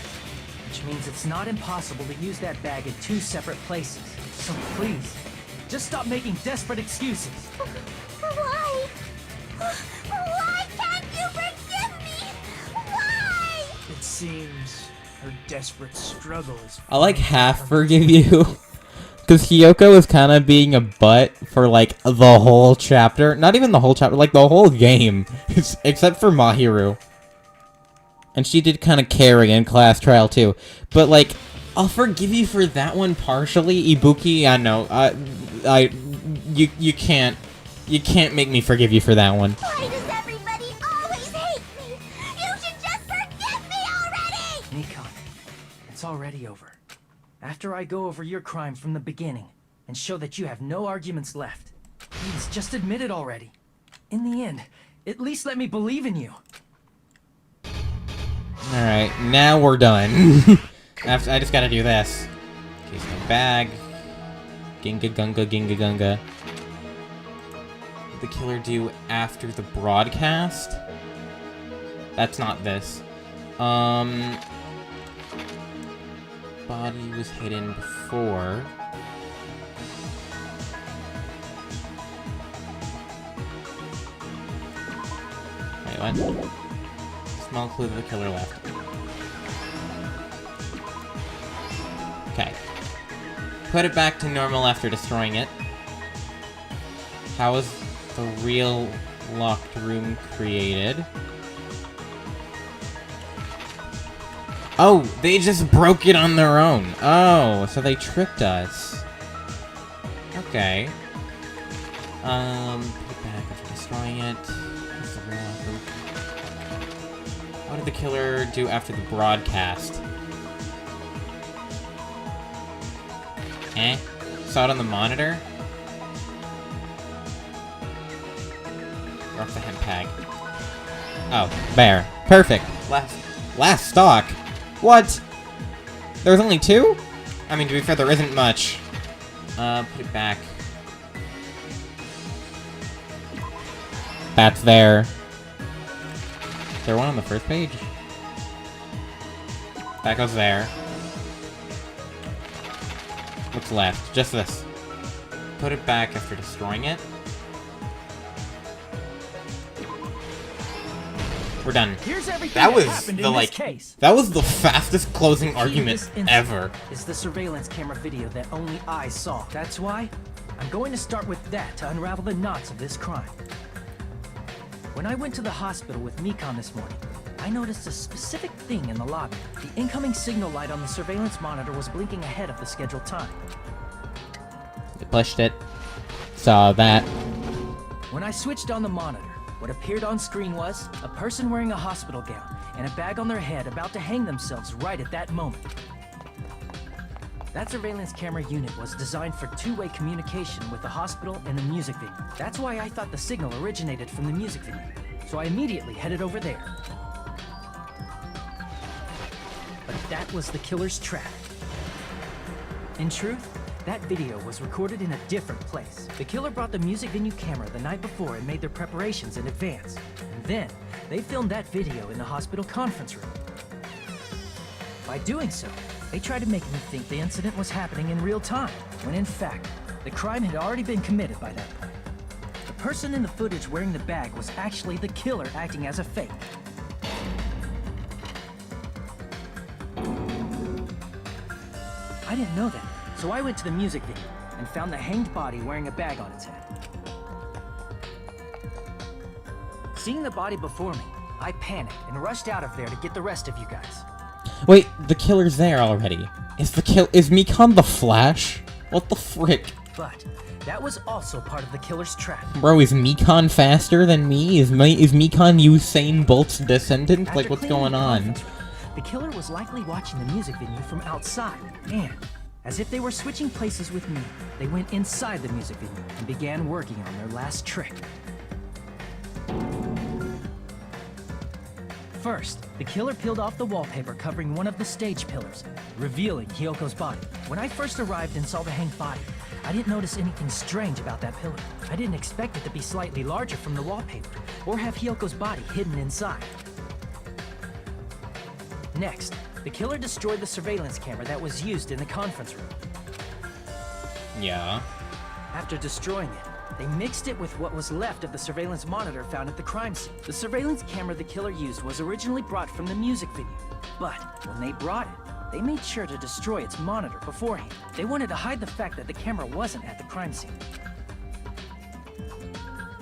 which means it's not impossible to use that bag in 2 separate places. So please, just stop making desperate excuses. Why? Why can't you forgive me? Why? It seems her desperate struggle is... I like half forgive you. Because Hiyoko is kind of being a butt for, like, the whole chapter. Not even the whole chapter, like, the whole game. Except for Mahiru. And she did kind of carry in class trial, too. But, like, I'll forgive you for that one partially. Ibuki, I know. You can't make me forgive you for that one. Why does everybody always hate me? You should just forgive me already! Mikan, it's already over. After I go over your crime from the beginning and show that you have no arguments left, please just admit it already. In the end, at least let me believe in you. Alright, now we're done. I just gotta do this. Case no bag. Ginga gunga, ginga gunga. What did the killer do after the broadcast? That's not this. Body was hidden before. Wait, what? Small clue that the killer left. Okay. Put it back to normal after destroying it. How was the real locked room created? Oh, they just broke it on their own. Oh, so they tricked us. Okay. Put it back after destroying it. What's the real locked room? What did the killer do after the broadcast? Saw it on the monitor? Or off the hempag? Oh, there. Perfect. Last stock. What? There's only 2? I mean, to be fair, there isn't much. Put it back. That's there. Is there one on the first page? That goes there. What's left? Just this. Put it back after destroying it. We're done. That was that was the fastest closing argument ever. Is the surveillance camera video that only I saw. That's why I'm going to start with that to unravel the knots of this crime. When I went to the hospital with Mikan this morning, I noticed a specific thing in the lobby. The incoming signal light on the surveillance monitor was blinking ahead of the scheduled time. I pushed it. Saw that. When I switched on the monitor, what appeared on screen was a person wearing a hospital gown and a bag on their head about to hang themselves right at that moment. That surveillance camera unit was designed for two-way communication with the hospital and the music venue. That's why I thought the signal originated from the music venue. So I immediately headed over there. But that was the killer's trap. In truth, that video was recorded in a different place. The killer brought the music venue camera the night before and made their preparations in advance. And then, they filmed that video in the hospital conference room. By doing so, they tried to make me think the incident was happening in real time, when in fact, the crime had already been committed by that point. The person in the footage wearing the bag was actually the killer acting as a fake. I didn't know that. So I went to the music venue and found the hanged body wearing a bag on its head. Seeing the body before me, I panicked and rushed out of there to get the rest of you guys. Wait, the killer's there already. Is Mikan the Flash? What the frick? But that was also part of the killer's trap. Bro, is Mikan faster than me? Is Mikan Usain Bolt's descendant? After Like, what's going on? The killer was likely watching the music venue from outside, and as if they were switching places with me, they went inside the music venue and began working on their last trick. First, the killer peeled off the wallpaper covering one of the stage pillars, revealing Hyoko's body. When I first arrived and saw the hanged body, I didn't notice anything strange about that pillar. I didn't expect it to be slightly larger from the wallpaper, or have Hyoko's body hidden inside. Next, the killer destroyed the surveillance camera that was used in the conference room. Yeah. After destroying it, they mixed it with what was left of the surveillance monitor found at the crime scene. The surveillance camera the killer used was originally brought from the music venue, but when they brought it, they made sure to destroy its monitor beforehand. They wanted to hide the fact that the camera wasn't at the crime scene.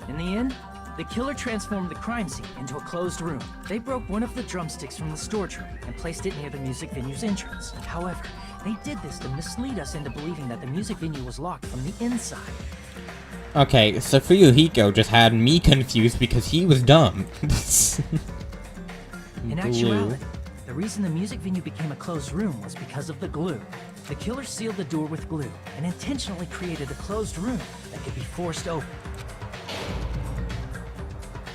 In the end, the killer transformed the crime scene into a closed room. They broke one of the drumsticks from the storage room and placed it near the music venue's entrance. However, they did this to mislead us into believing that the music venue was locked from the inside. Okay, so Fuyuhiko just had me confused because he was dumb. In actuality, the reason the music venue became a closed room was because of the glue. The killer sealed the door with glue and intentionally created a closed room that could be forced open.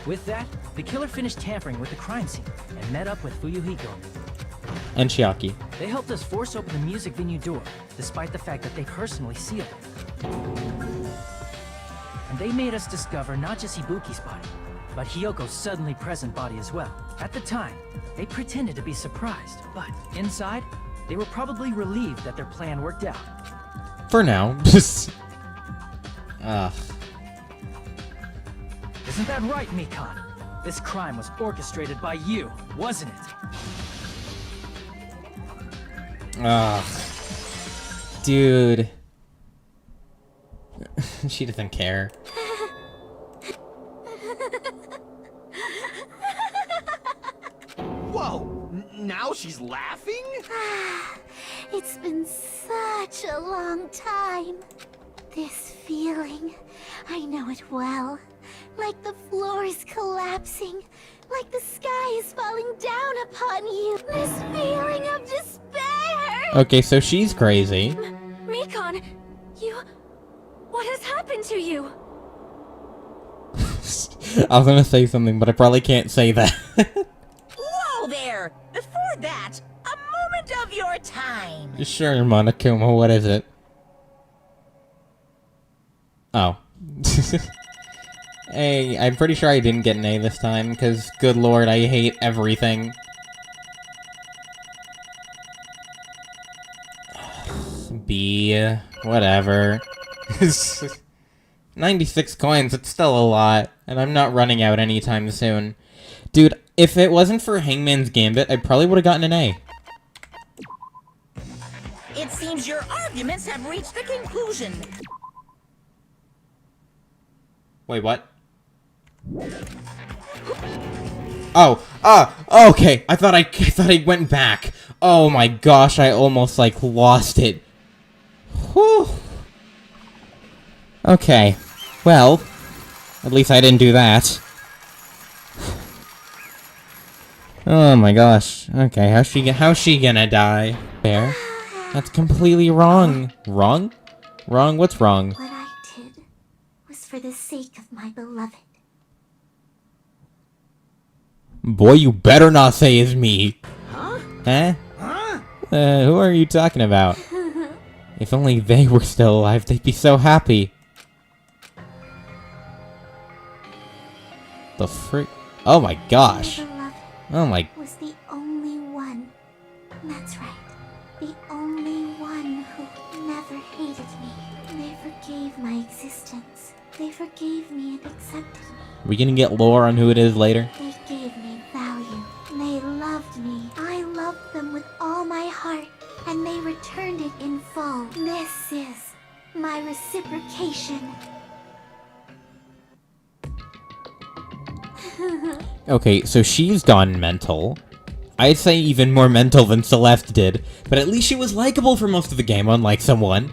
With that, the killer finished tampering with the crime scene and met up with Fuyuhiko And Chiaki. They helped us force open the music venue door, despite the fact that they personally sealed it. And they made us discover not just Ibuki's body, but Hyoko's suddenly present body as well. At the time, they pretended to be surprised, but inside, they were probably relieved that their plan worked out. For now. Ugh. Isn't that right, Mikan? This crime was orchestrated by you, wasn't it? Ugh. Dude. She doesn't care. Whoa! Now she's laughing? It's been such a long time. This feeling, I know it well. Like the floor is collapsing. Like the sky is falling down upon you. This feeling of despair. Okay, so she's crazy. Mikan, what has happened to you? I was gonna say something, but I probably can't say that. Whoa there! Before that, a moment of your time. Sure, Monokuma, what is it? Oh. Hey, I'm pretty sure I didn't get an A this time, because, good lord, I hate everything. B, whatever. 96 coins, it's still a lot, and I'm not running out anytime soon. Dude, if it wasn't for Hangman's Gambit, I probably would have gotten an A. It seems your arguments have reached a conclusion. Wait, what? Okay. I thought I went back. Oh my gosh, I almost, like, lost it. Whew. Okay. Well, at least I didn't do that. Oh my gosh. Okay, how's she gonna die? Bear? That's completely wrong. Wrong? Wrong? What's wrong? What I did was for the sake of my beloved. Boy, you better not say it's me. Huh? Who are you talking about? If only they were still alive, they'd be so happy. The frick? Oh my gosh. My beloved Oh my... was the only one. That's right. The only one who never hated me. They forgave my existence. They forgave me and accepted me. We gonna get lore on who it is later? They gave me value. They loved me. I loved them with all my heart, and they returned it in full. This is my reciprocation. Okay, so she's gone mental. I'd say even more mental than Celeste did, but at least she was likable for most of the game, unlike someone.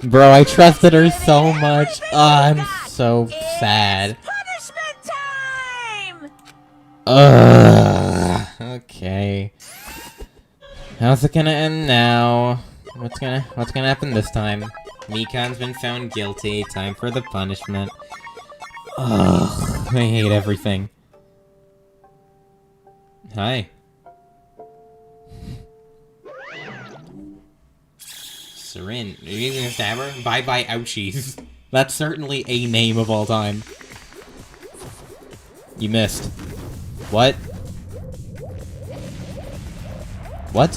Bro, I trusted her so much. I'm so sad. Punishment time! Okay. How's it gonna end now? What's gonna happen this time? Mikan's been found guilty. Time for the punishment. Ugh, I hate everything. Hi. Syrin. Are you gonna stab her? Bye-bye ouchies. That's certainly a name of all time. You missed. What? What?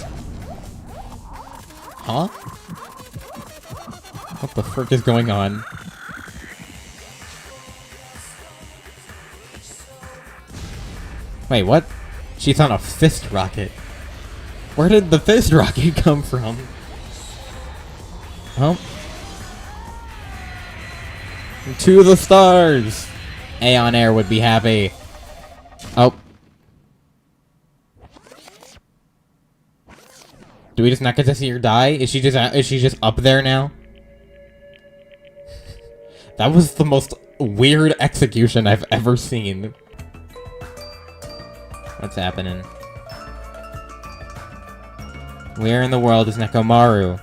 Huh? What the frick is going on? Wait, what? She's on a fist rocket. Where did the fist rocket come from? Oh. To the stars! Aeon Air would be happy. Oh. Do we just not get to see her die? Is she just up there now? That was the most weird execution I've ever seen. What's happening? Where in the world is Nekomaru?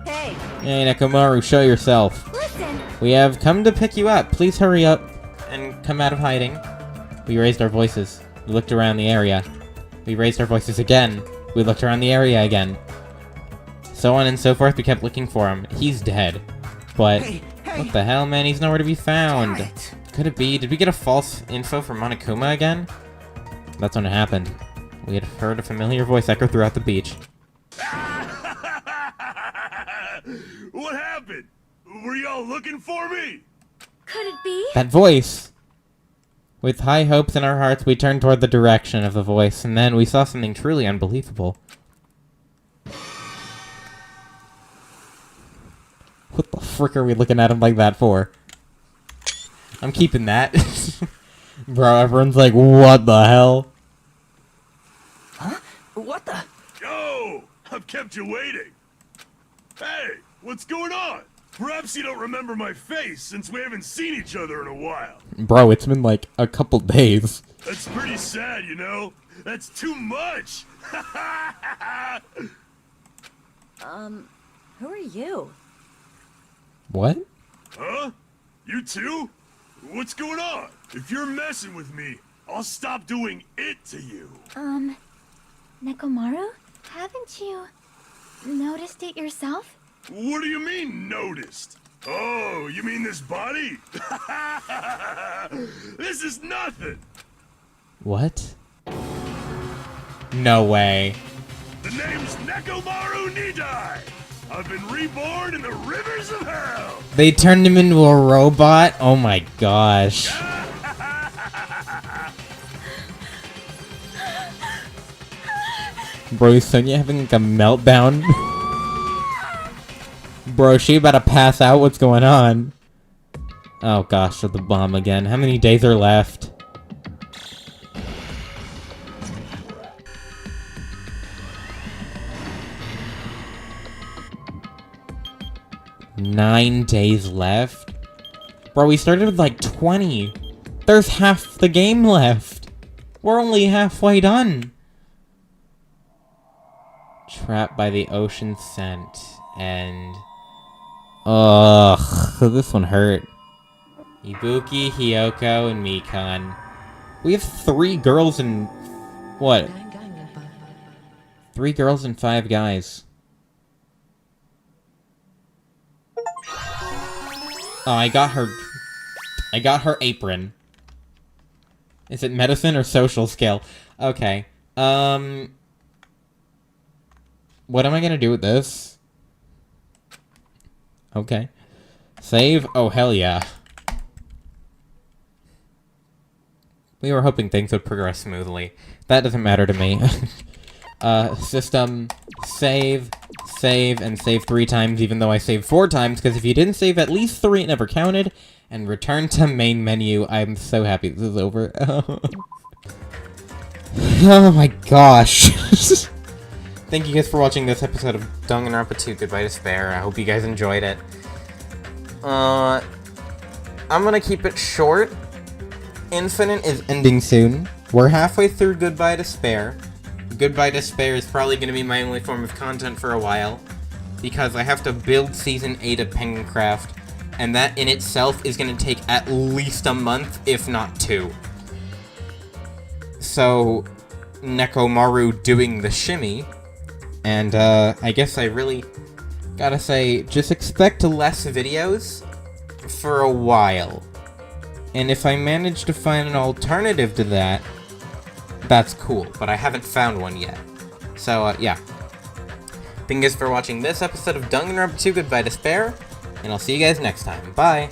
Hey! Hey, Nekomaru, show yourself. Listen! We have come to pick you up. Please hurry up and come out of hiding. We raised our voices. We looked around the area. We raised our voices again. We looked around the area again. So on and so forth, we kept looking for him. He's dead. But, what the hell, man? He's nowhere to be found. Could it be? Did we get a false info from Monokuma again? That's when it happened. We had heard a familiar voice echo throughout the beach. What happened? Were y'all looking for me? Could it be? That voice! With high hopes in our hearts, we turned toward the direction of the voice, and then we saw something truly unbelievable. What the frick are we looking at him like that for? I'm keeping that. Bro, everyone's like, what the hell? Huh? What the? Yo! I've kept you waiting. Hey, what's going on? Perhaps you don't remember my face since we haven't seen each other in a while. Bro, it's been like a couple days. That's pretty sad, you know? That's too much! Who are you? What? Huh? You too? What's going on? If you're messing with me, I'll stop doing it to you. Nekomaru? Haven't you noticed it yourself? What do you mean, noticed? Oh, you mean this body? This is nothing! What? No way. The name's Nekomaru Nidai! I've been reborn in the rivers of hell! They turned him into a robot? Oh my gosh. Bro, is Sonya having like a meltdown? Bro, is she about to pass out? What's going on? Oh gosh, the bomb again. How many days are left? Nine days left? Bro, we started with like 20. There's half the game left. We're only halfway done. Trapped by the ocean scent. And... ugh, this one hurt. Ibuki, Hiyoko, and Mikan. We have 3 girls and... what? 3 girls and 5 guys. Oh, I got her apron. Is it medicine or social skill? Okay. What am I gonna do with this? Okay. Save? Oh, hell yeah. We were hoping things would progress smoothly. That doesn't matter to me. System, save, and save 3 times, even though I saved 4 times, because if you didn't save at least 3, it never counted. And return to main menu. I'm so happy this is over. Oh my gosh. Thank you guys for watching this episode of Danganronpa 2 Goodbye Despair. I hope you guys enjoyed it. I'm gonna keep it short. Infinite is ending soon. We're halfway through Goodbye Despair. Goodbye Despair is probably going to be my only form of content for a while, because I have to build Season 8 of Penguin Craft, and that in itself is going to take at least a month, if not 2. So, Nekomaru doing the shimmy, and I guess I really gotta say, just expect less videos for a while. And if I manage to find an alternative to that, that's cool, but I haven't found one yet. So, yeah. Thank you guys for watching this episode of Danganronpa 2 Goodbye Despair, and I'll see you guys next time. Bye!